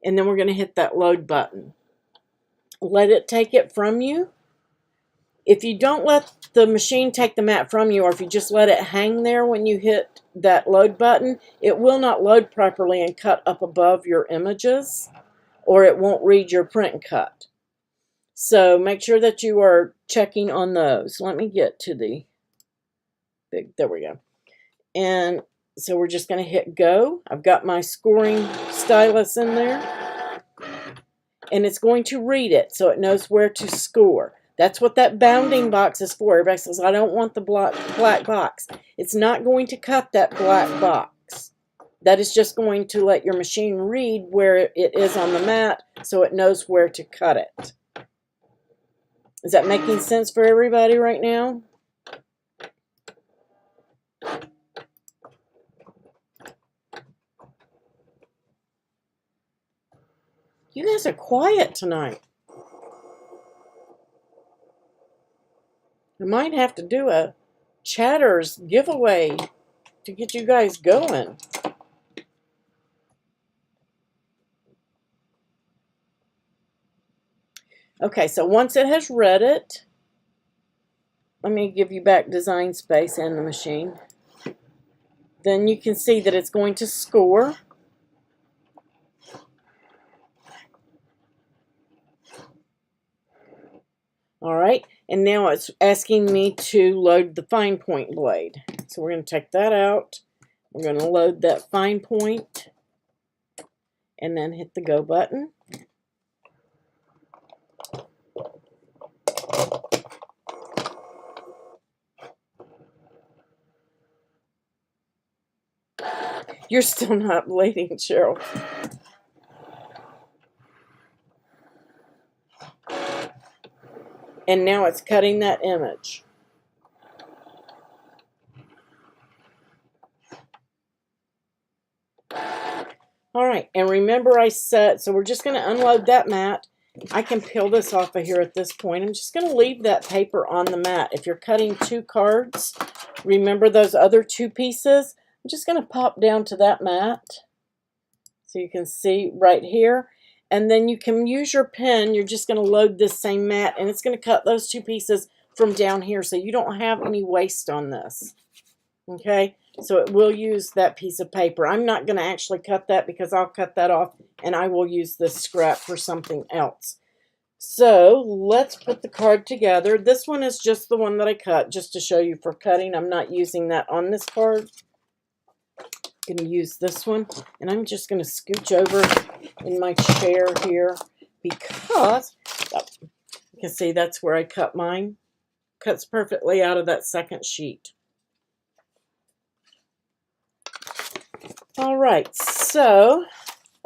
And then we're going to hit that load button. Let it take it from you. If you don't let the machine take the mat from you, or if you just let it hang there when you hit that load button, it will not load properly and cut up above your images, or it won't read your print and cut. So make sure that you are checking on those. Let me get to the big, there we go. And so we're just going to hit go. I've got my scoring stylus in there. And it's going to read it so it knows where to score. That's what that bounding box is for. Everybody says, I don't want the black box. It's not going to cut that black box. That is just going to let your machine read where it is on the mat so it knows where to cut it. Is that making sense for everybody right now? You guys are quiet tonight. I might have to do a chatters giveaway to get you guys going. Okay, so once it has read it, let me give you back Designspace and the machine. Then you can see that it's going to score. All right, and now it's asking me to load the fine point blade. So we're going to take that out. We're going to load that fine point and then hit the go button. You're still not bleeding, Cheryl. And now it's cutting that image. All right, and remember I said, so we're just going to unload that mat. I can peel this off of here at this point. I'm just going to leave that paper on the mat. If you're cutting 2 cards, remember those other 2 pieces. I'm just going to pop down to that mat so you can see right here. And then you can use your pen. You're just going to load this same mat, and it's going to cut those 2 pieces from down here so you don't have any waste on this. Okay, so it will use that piece of paper. I'm not going to actually cut that because I'll cut that off and I will use this scrap for something else. So let's put the card together. This one is just the one that I cut just to show you for cutting. I'm not using that on this card. I'm going to use this one, and I'm just going to scooch over in my chair here because you can see that's where I cut mine. Cuts perfectly out of that second sheet. All right, so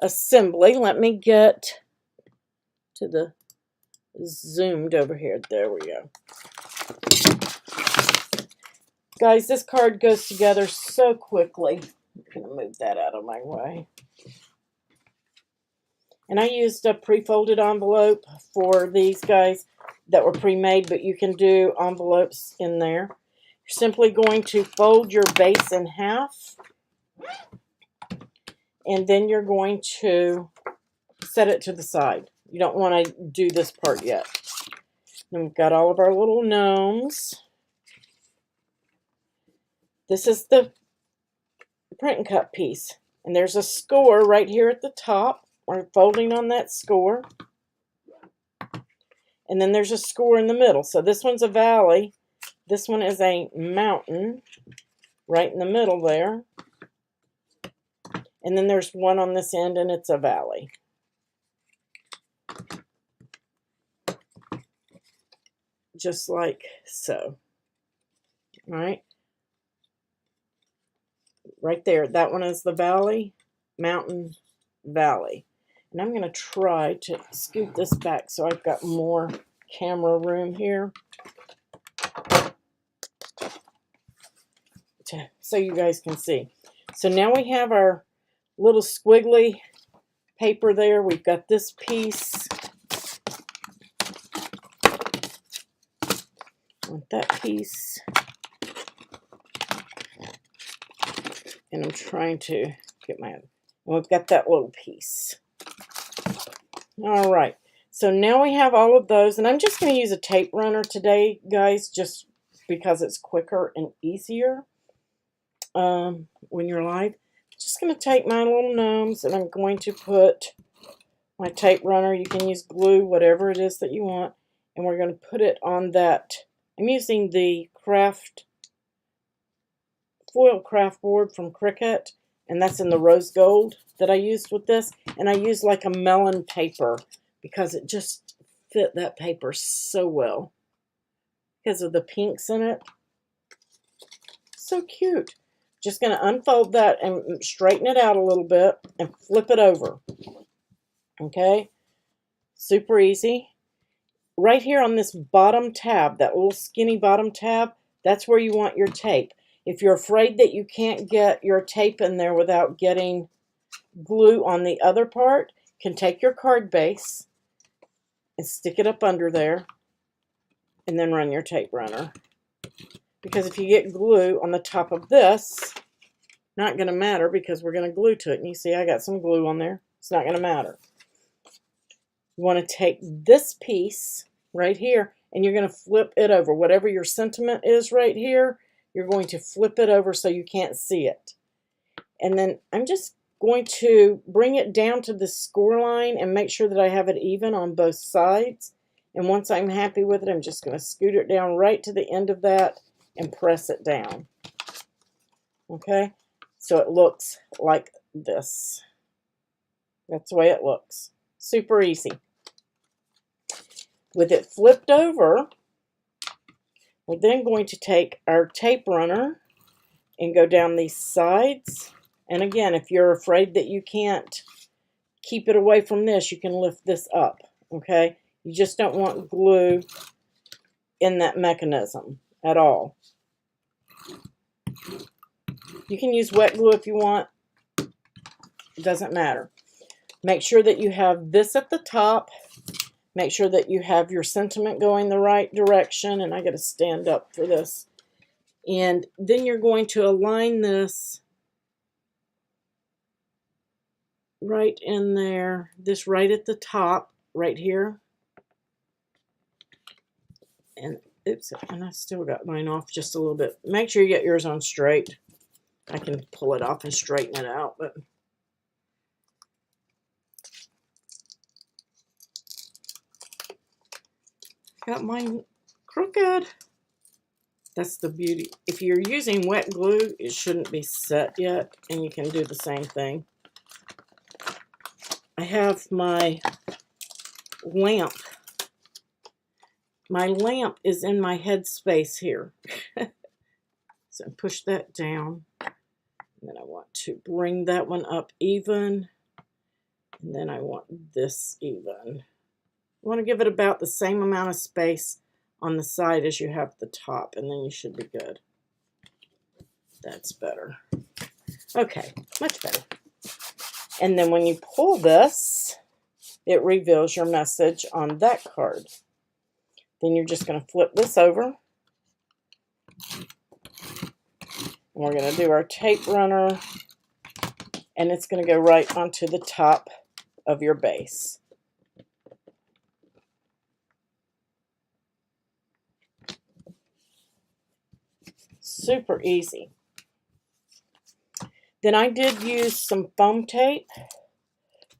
assembly. Let me get to the zoomed over here. There we go. Guys, this card goes together so quickly. I'm going to move that out of my way. And I used a pre-folded envelope for these guys that were pre-made, but you can do envelopes in there. You're simply going to fold your base in half. And then you're going to set it to the side. You don't want to do this part yet. Then we've got all of our little gnomes. This is the print and cut piece. And there's a score right here at the top. We're folding on that score. And then there's a score in the middle. So this one's a valley. This one is a mountain right in the middle there. And then there's one on this end, and it's a valley. just like so. All right. Right there. That one is the valley, mountain, valley. And I'm going to try to scoot this back so I've got more camera room here, so you guys can see. So now we have our little squiggly paper there. We've got this piece. Want that piece. And I'm trying to get my other. We've got that little piece. All right. So now we have all of those. And I'm just going to use a tape runner today, guys, just because it's quicker and easier when you're live. Just going to take my little gnomes and I'm going to put my tape runner. You can use glue, whatever it is that you want. And we're going to put it on that. I'm using the foil craft board from Cricut, and that's in the rose gold that I used with this. And I used like a melon paper because it just fit that paper so well because of the pinks in it. So cute. Just going to unfold that and straighten it out a little bit and flip it over. Okay? Super easy. Right here on this bottom tab, that little skinny bottom tab, that's where you want your tape. If you're afraid that you can't get your tape in there without getting glue on the other part, you can take your card base and stick it up under there and then run your tape runner. Because if you get glue on the top of this, not going to matter because we're going to glue to it. And you see I got some glue on there. It's not going to matter. You want to take this piece right here and you're going to flip it over. Whatever your sentiment is right here, you're going to flip it over so you can't see it. And then I'm just going to bring it down to the score line and make sure that I have it even on both sides. And once I'm happy with it, I'm just going to scoot it down right to the end of that and press it down. Okay? So it looks like this. That's the way it looks. Super easy. With it flipped over, we're then going to take our tape runner and go down these sides. And again, if you're afraid that you can't keep it away from this, you can lift this up, okay? You just don't want glue in that mechanism at all. You can use wet glue if you want. It doesn't matter. Make sure that you have this at the top. Make sure that you have your sentiment going the right direction. And I got to stand up for this. And then you're going to align this right in there. This right at the top, right here. And oops, and I still got mine off just a little bit. Make sure you get yours on straight. I can pull it off and straighten it out, but got mine crooked. That's the beauty. If you're using wet glue, it shouldn't be set yet, and you can do the same thing. I have my lamp. My lamp is in my headspace here. So push that down. And then I want to bring that one up even. And then I want this even. You want to give it about the same amount of space on the side as you have the top, and then you should be good. That's better. Okay, much better. And then when you pull this, it reveals your message on that card. Then you're just going to flip this over. And we're going to do our tape runner, and it's going to go right onto the top of your base. Super easy. Then I did use some foam tape,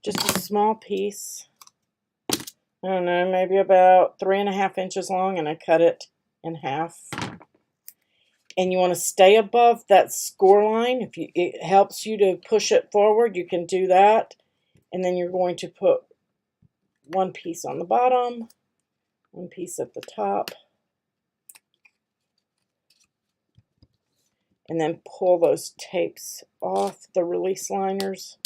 just a small piece. I don't know, maybe about 3.5 inches long, and I cut it in half. And you want to stay above that score line. If it helps you to push it forward, you can do that. And then you're going to put one piece on the bottom, one piece at the top. and then pull those tapes off the release liners.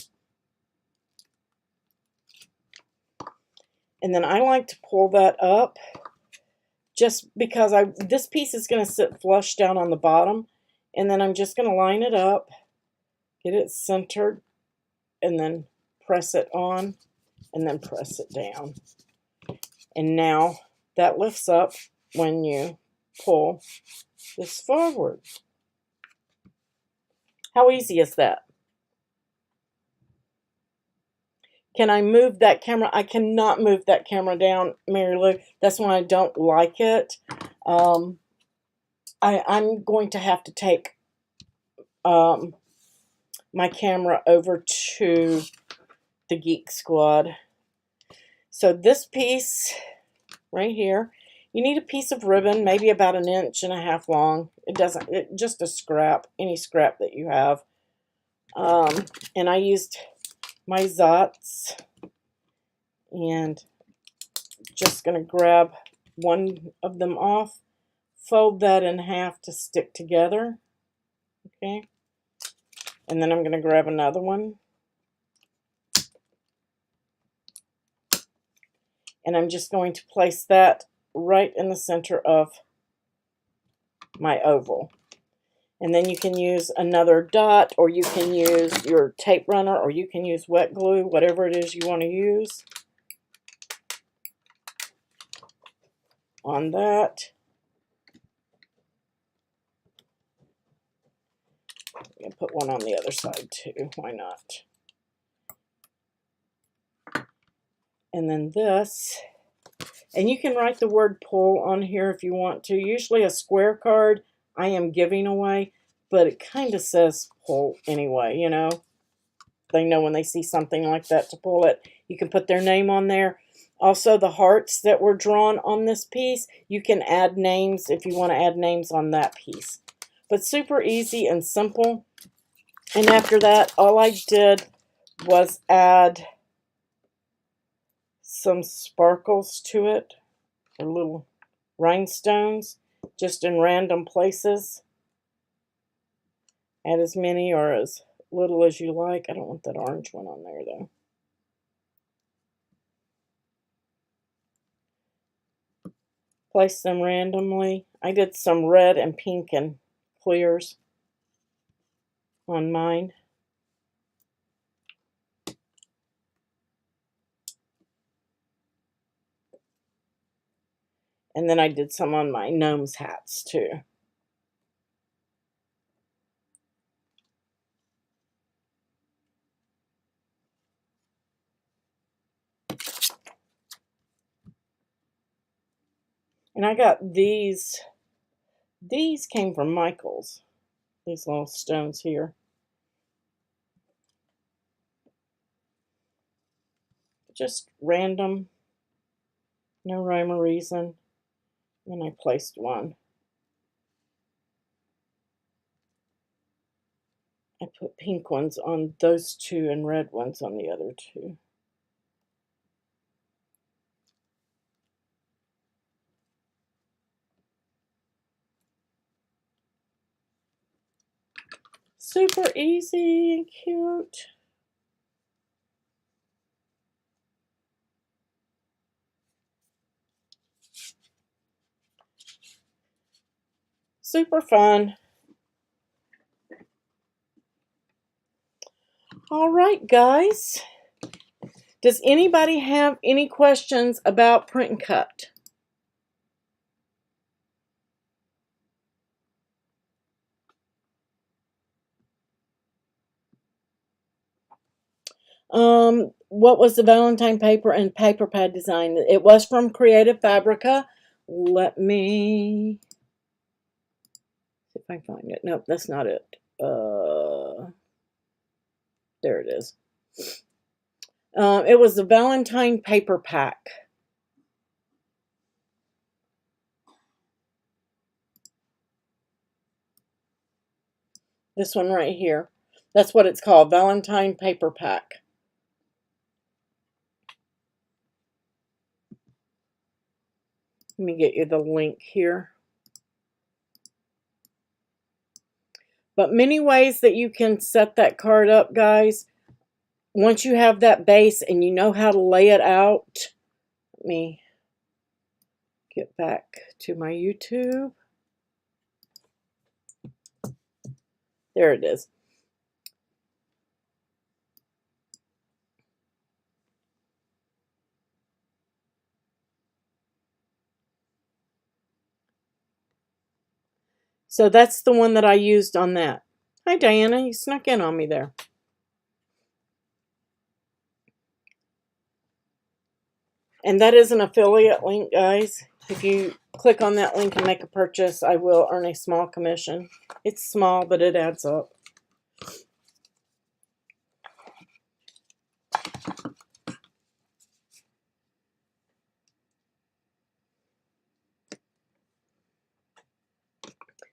And then I like to pull that up just because this piece is going to sit flush down on the bottom, and then I'm just going to line it up, get it centered, and then press it on, and then press it down. And now that lifts up when you pull this forward. How easy is that? Can I move that camera? I cannot move that camera down, Mary Lou. That's why I don't like it. I'm going to have to take my camera over to the Geek Squad. So this piece right here, you need a piece of ribbon, maybe about 1.5 inches long. Just a scrap, any scrap that you have. And I used my Zots, and just going to grab one of them off, fold that in half to stick together. Okay. And then I'm going to grab another one. And I'm just going to place that right in the center of my oval. And then you can use another dot, or you can use your tape runner, or you can use wet glue, whatever it is you want to use on that. I'm going to put one on the other side too. Why not? And then this, and you can write the word pull on here if you want to. Usually a square card I am giving away, but it kind of says pull anyway, you know. They know when they see something like that to pull it. You can put their name on there. Also, the hearts that were drawn on this piece, you can add names if you want to add names on that piece. But super easy and simple. And after that, all I did was add some sparkles to it, or little rhinestones, just in random places. Add as many or as little as you like. I don't want that orange one on there though. Place them randomly. I did some red and pink and clears on mine. And then I did some on my gnome's hats too. And I got these. These came from Michael's. These little stones here. Just random. No rhyme or reason. And I placed one. I put pink ones on those two and red ones on the other two. Super easy and cute. Super fun. All right, guys. Does anybody have any questions about print and cut? What was the Valentine paper and paper pad design? It was from Creative Fabrica. Let me see if I can find it. Nope, that's not it. There it is. It was the Valentine paper pack. This one right here. That's what it's called, Valentine paper pack. Let me get you the link here. But many ways that you can set that card up, guys. Once you have that base and you know how to lay it out, let me get back to my YouTube. There it is. So that's the one that I used on that. Hi, Diana. You snuck in on me there. And that is an affiliate link, guys. If you click on that link and make a purchase, I will earn a small commission. It's small, but it adds up.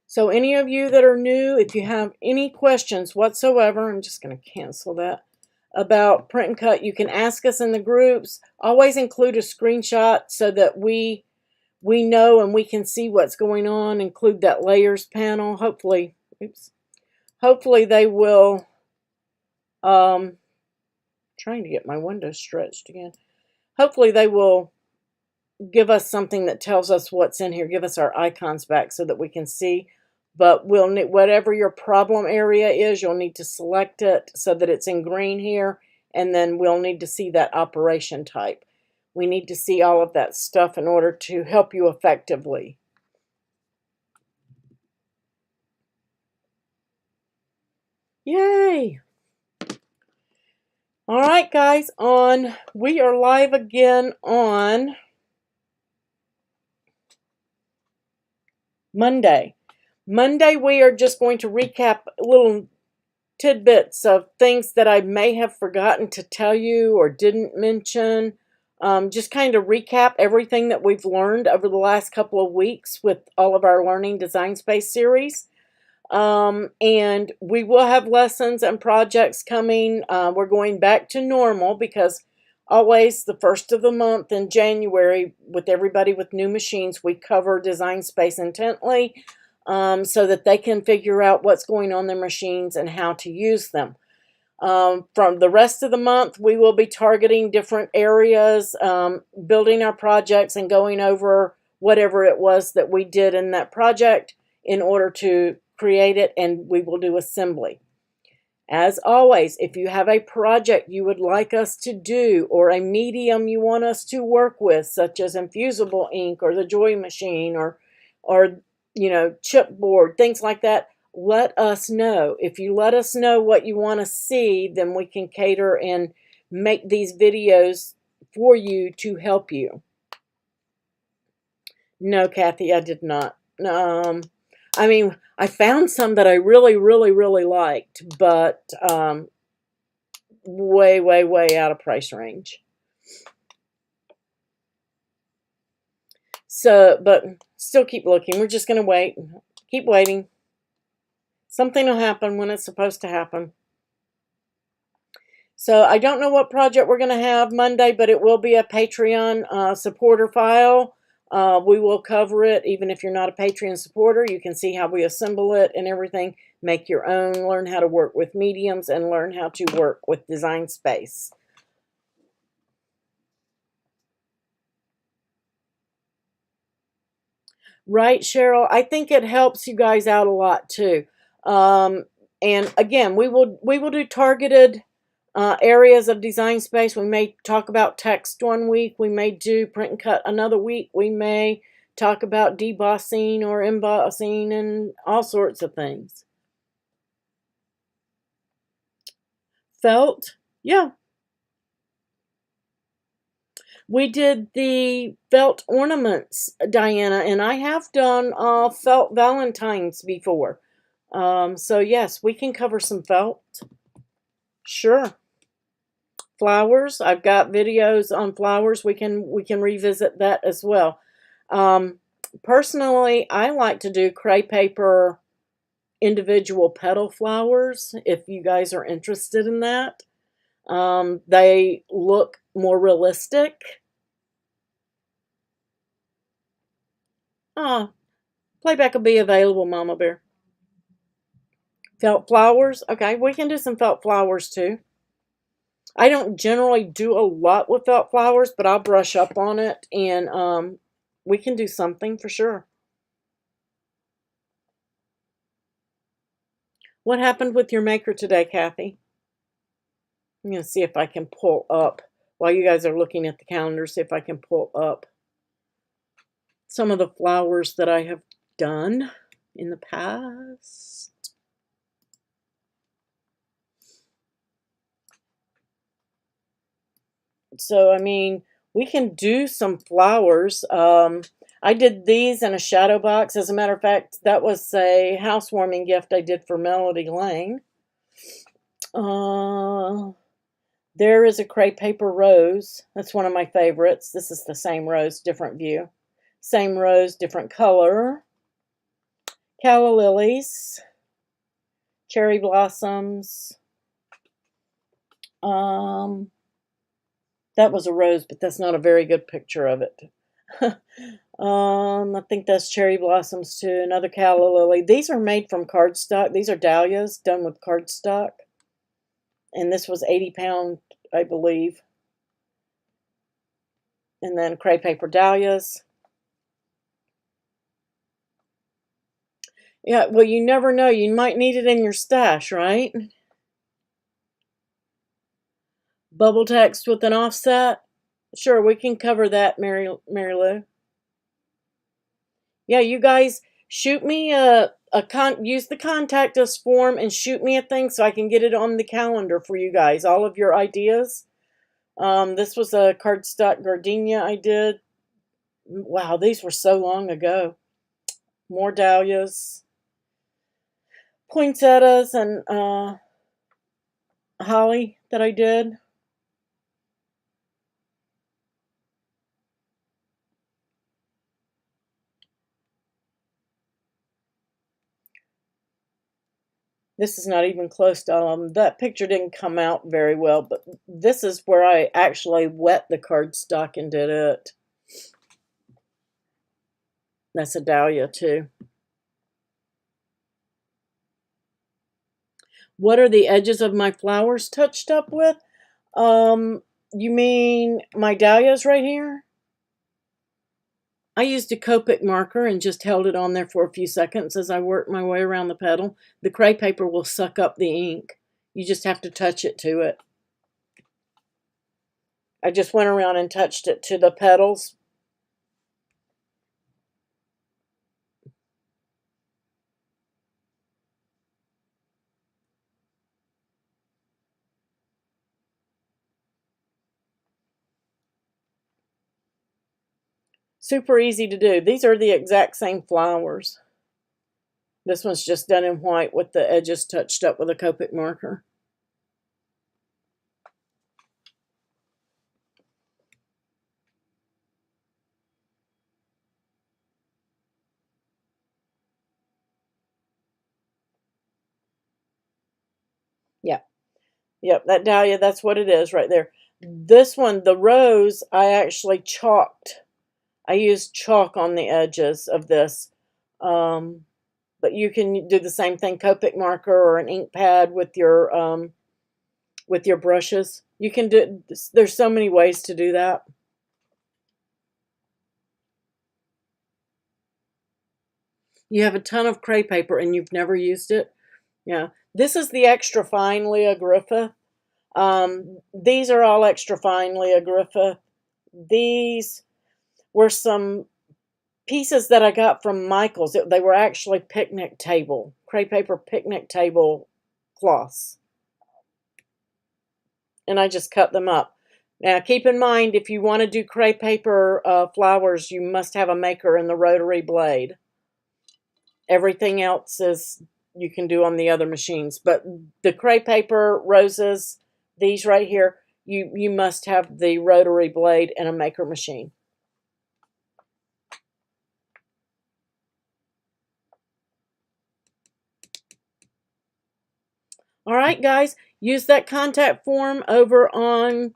So any of you that are new, if you have any questions whatsoever, I'm just going to cancel that, about print and cut, you can ask us in the groups. Always include a screenshot so that we know and we can see what's going on. Include that layers panel. Hopefully they will, trying to get my window stretched again. Hopefully they will give us something that tells us what's in here. Give us our icons back so that we can see. But we'll need, whatever your problem area is, you'll need to select it so that it's in green here. And then we'll need to see that operation type. We need to see all of that stuff in order to help you effectively. Yay! All right, guys, we are live again on Monday. Monday, we are just going to recap little tidbits of things that I may have forgotten to tell you or didn't mention. Just kind of recap everything that we've learned over the last couple of weeks with all of our Learning Design Space series. And we will have lessons and projects coming. We're going back to normal because always the first of the month in January, with everybody with new machines, we cover Design Space intently so that they can figure out what's going on their machines and how to use them. From the rest of the month, we will be targeting different areas, building our projects and going over whatever it was that we did in that project in order to create it, and we will do assembly. As always, if you have a project you would like us to do or a medium you want us to work with, such as infusible ink or the Joy machine or chipboard, things like that, let us know. If you let us know what you want to see, then we can cater and make these videos for you to help you. No, Kathy, I did not. I mean, I found some that I really, really, really liked, but way, way, way out of price range. So, but still keep looking. We're just going to wait. Keep waiting. Something will happen when it's supposed to happen. So I don't know what project we're going to have Monday, but it will be a Patreon supporter file. We will cover it. Even if you're not a Patreon supporter, you can see how we assemble it and everything. Make your own, learn how to work with mediums, and learn how to work with Design Space. Right, Cheryl? I think it helps you guys out a lot too. And again, we will do targeted areas of Design Space. We may talk about text one week. We may do print and cut another week. We may talk about debossing or embossing and all sorts of things. Felt? Yeah. We did the felt ornaments, Diana, and I have done felt Valentines before. So yes, we can cover some felt. Sure. Flowers, I've got videos on flowers. We can revisit that as well. Personally, I like to do cray paper individual petal flowers if you guys are interested in that. They look more realistic. Playback will be available, Mama Bear. Felt flowers? Okay, we can do some felt flowers too. I don't generally do a lot with felt flowers, but I'll brush up on it, and we can do something for sure. What happened with your maker today, Kathy? I'm going to see if I can pull up, while you guys are looking at the calendar, see if I can pull up some of the flowers that I have done in the past. So, I mean, we can do some flowers. I did these in a shadow box. As a matter of fact, that was a housewarming gift I did for Melody Lane. There is a crepe paper rose. That's one of my favorites. This is the same rose, different view. Same rose, different color. Calla lilies. Cherry blossoms. That was a rose, but that's not a very good picture of it. I think that's cherry blossoms too. Another calla lily. These are made from cardstock. These are dahlias done with cardstock. And this was 80 pound, I believe. And then crepe paper dahlias. Yeah, well, you never know. You might need it in your stash, right? Bubble text with an offset. Sure, we can cover that, Mary Lou. Yeah, you guys shoot me use the contact us form and shoot me a thing so I can get it on the calendar for you guys. All of your ideas. This was a cardstock gardenia I did. Wow, these were so long ago. More dahlias, poinsettias, and holly that I did. This is not even close to that picture didn't come out very well, but this is where I actually wet the cardstock and did it. That's a dahlia too. What are the edges of my flowers touched up with? You mean my dahlias right here? I used a Copic marker and just held it on there for a few seconds as I worked my way around the petal. The crepe paper will suck up the ink. You just have to touch it to it. I just went around and touched it to the petals. Super easy to do. These are the exact same flowers. This one's just done in white with the edges touched up with a Copic marker. Yeah. Yep, that dahlia, that's what it is right there. This one, the rose, I actually chalked. I used chalk on the edges of this. But you can do the same thing, Copic marker or an ink pad with your brushes. You can do, there's so many ways to do that. You have a ton of crepe paper and you've never used it? Yeah. This is the extra fine Leah Griffith. These are all extra fine Leah Griffith. These were some pieces that I got from Michael's. They were actually picnic table, crepe paper picnic table cloths. And I just cut them up. Now, keep in mind, if you want to do crepe paper flowers, you must have a maker and the rotary blade. Everything else is you can do on the other machines. But the crepe paper roses, these right here, you must have the rotary blade and a maker machine. All right, guys, use that contact form over on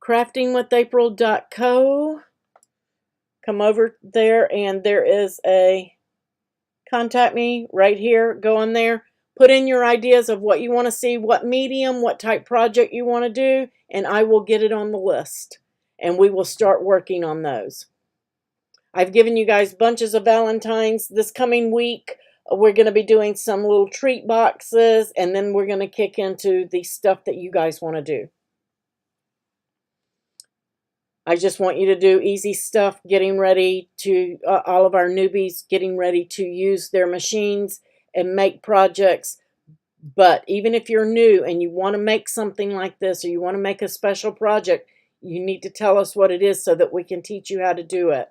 craftingwithapril.co. Come over there, and there is a contact me right here. Go on there, Put in your ideas of what you want to see, what medium, what type project you want to do, and I will get it on the list. And we will start working on those. I've given you guys bunches of Valentines. This coming week, we're going to be doing some little treat boxes, and then we're going to kick into the stuff that you guys want to do. I just want you to do easy stuff, getting ready to, all of our newbies getting ready to use their machines and make projects. But even if you're new and you want to make something like this, or you want to make a special project, you need to tell us what it is so that we can teach you how to do it.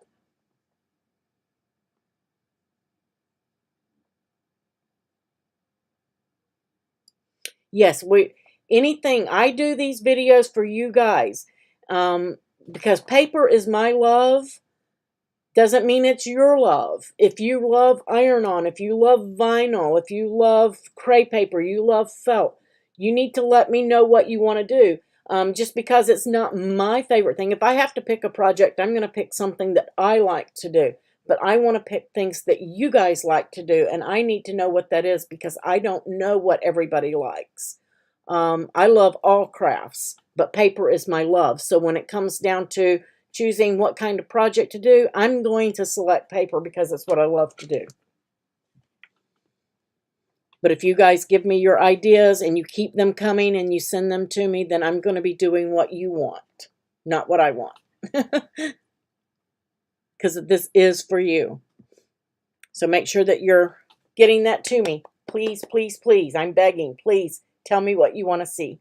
Yes, anything, I do these videos for you guys, because paper is my love. Doesn't mean it's your love. If you love iron-on, if you love vinyl, if you love crepe paper, you love felt, you need to let me know what you want to do. Just because it's not my favorite thing. If I have to pick a project, I'm going to pick something that I like to do. But I want to pick things that you guys like to do, and I need to know what that is because I don't know what everybody likes. I love all crafts, but paper is my love. So when it comes down to choosing what kind of project to do, I'm going to select paper because it's what I love to do. But if you guys give me your ideas and you keep them coming and you send them to me, then I'm going to be doing what you want, not what I want. Because this is for you. So make sure that you're getting that to me. Please, please, please. I'm begging. Please tell me what you want to see.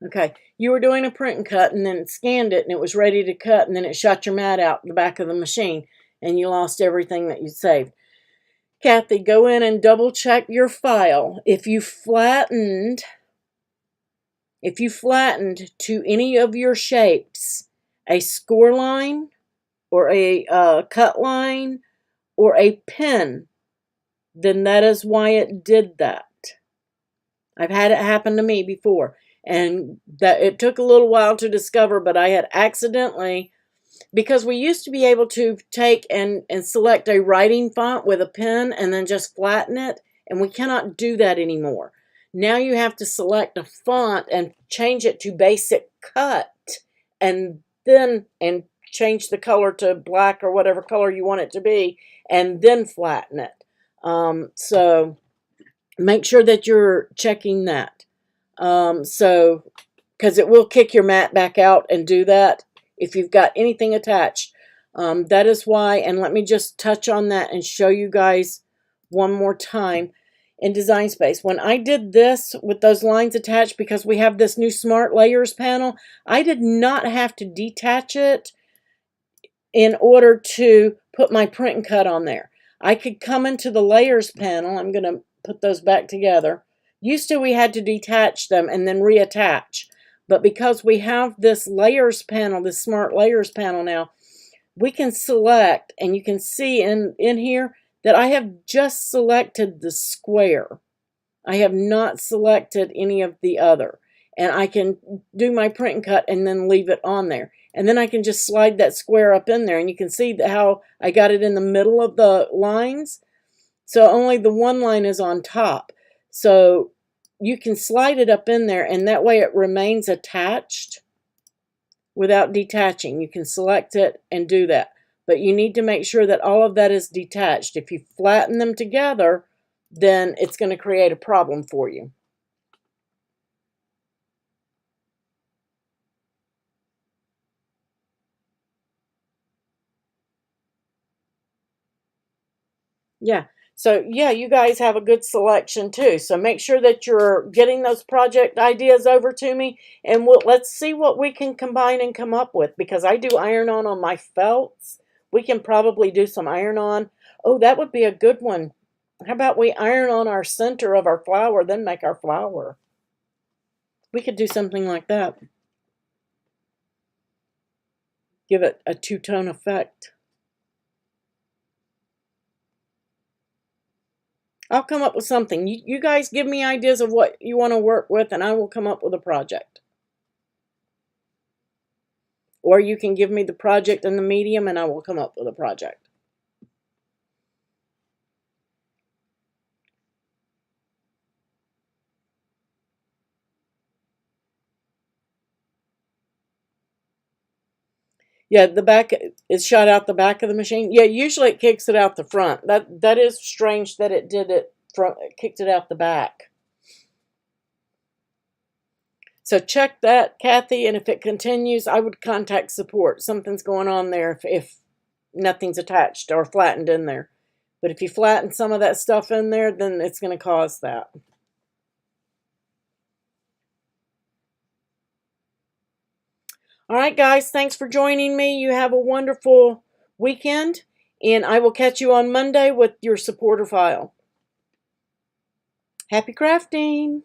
Okay, you were doing a print and cut and then it scanned it and it was ready to cut and then it shot your mat out the back of the machine and you lost everything that you saved. Kathy, go in and double check your file. If you flattened to any of your shapes, a score line or a cut line or a pin, then that is why it did that. I've had it happen to me before. And that it took a little while to discover, but I had accidentally, because we used to be able to take and select a writing font with a pen and then just flatten it, and we cannot do that anymore. Now you have to select a font and change it to basic cut, and then change the color to black or whatever color you want it to be, and then flatten it. So make sure that you're checking that. Because it will kick your mat back out and do that if you've got anything attached. That is why, and let me just touch on that and show you guys one more time in DesignSpace. When I did this with those lines attached, because we have this new Smart Layers panel, I did not have to detach it in order to put my print and cut on there. I could come into the Layers panel. I'm going to put those back together. Used to we had to detach them and then reattach. But because we have this layers panel, this smart layers panel now, we can select, and you can see in here that I have just selected the square. I have not selected any of the other. And I can do my print and cut and then leave it on there. And then I can just slide that square up in there. And you can see how I got it in the middle of the lines. So only the one line is on top. So you can slide it up in there, and that way it remains attached without detaching. You can select it and do that. But you need to make sure that all of that is detached. If you flatten them together, then it's going to create a problem for you. Yeah. So, yeah, you guys have a good selection too. So make sure that you're getting those project ideas over to me, and let's see what we can combine and come up with, because I do iron-on my felts. We can probably do some iron-on. Oh, that would be a good one. How about we iron on our center of our flower, then make our flower? We could do something like that. Give it a two-tone effect. I'll come up with something. You guys give me ideas of what you want to work with, and I will come up with a project. Or you can give me the project and the medium and I will come up with a project. Yeah, the back is shot out the back of the machine. Yeah, usually it kicks it out the front. That is strange that it did it from, kicked it out the back. So check that, Kathy, and if it continues, I would contact support. Something's going on there if nothing's attached or flattened in there. But if you flatten some of that stuff in there, then it's going to cause that. All right, guys, thanks for joining me. You have a wonderful weekend, and I will catch you on Monday with your supporter file. Happy crafting!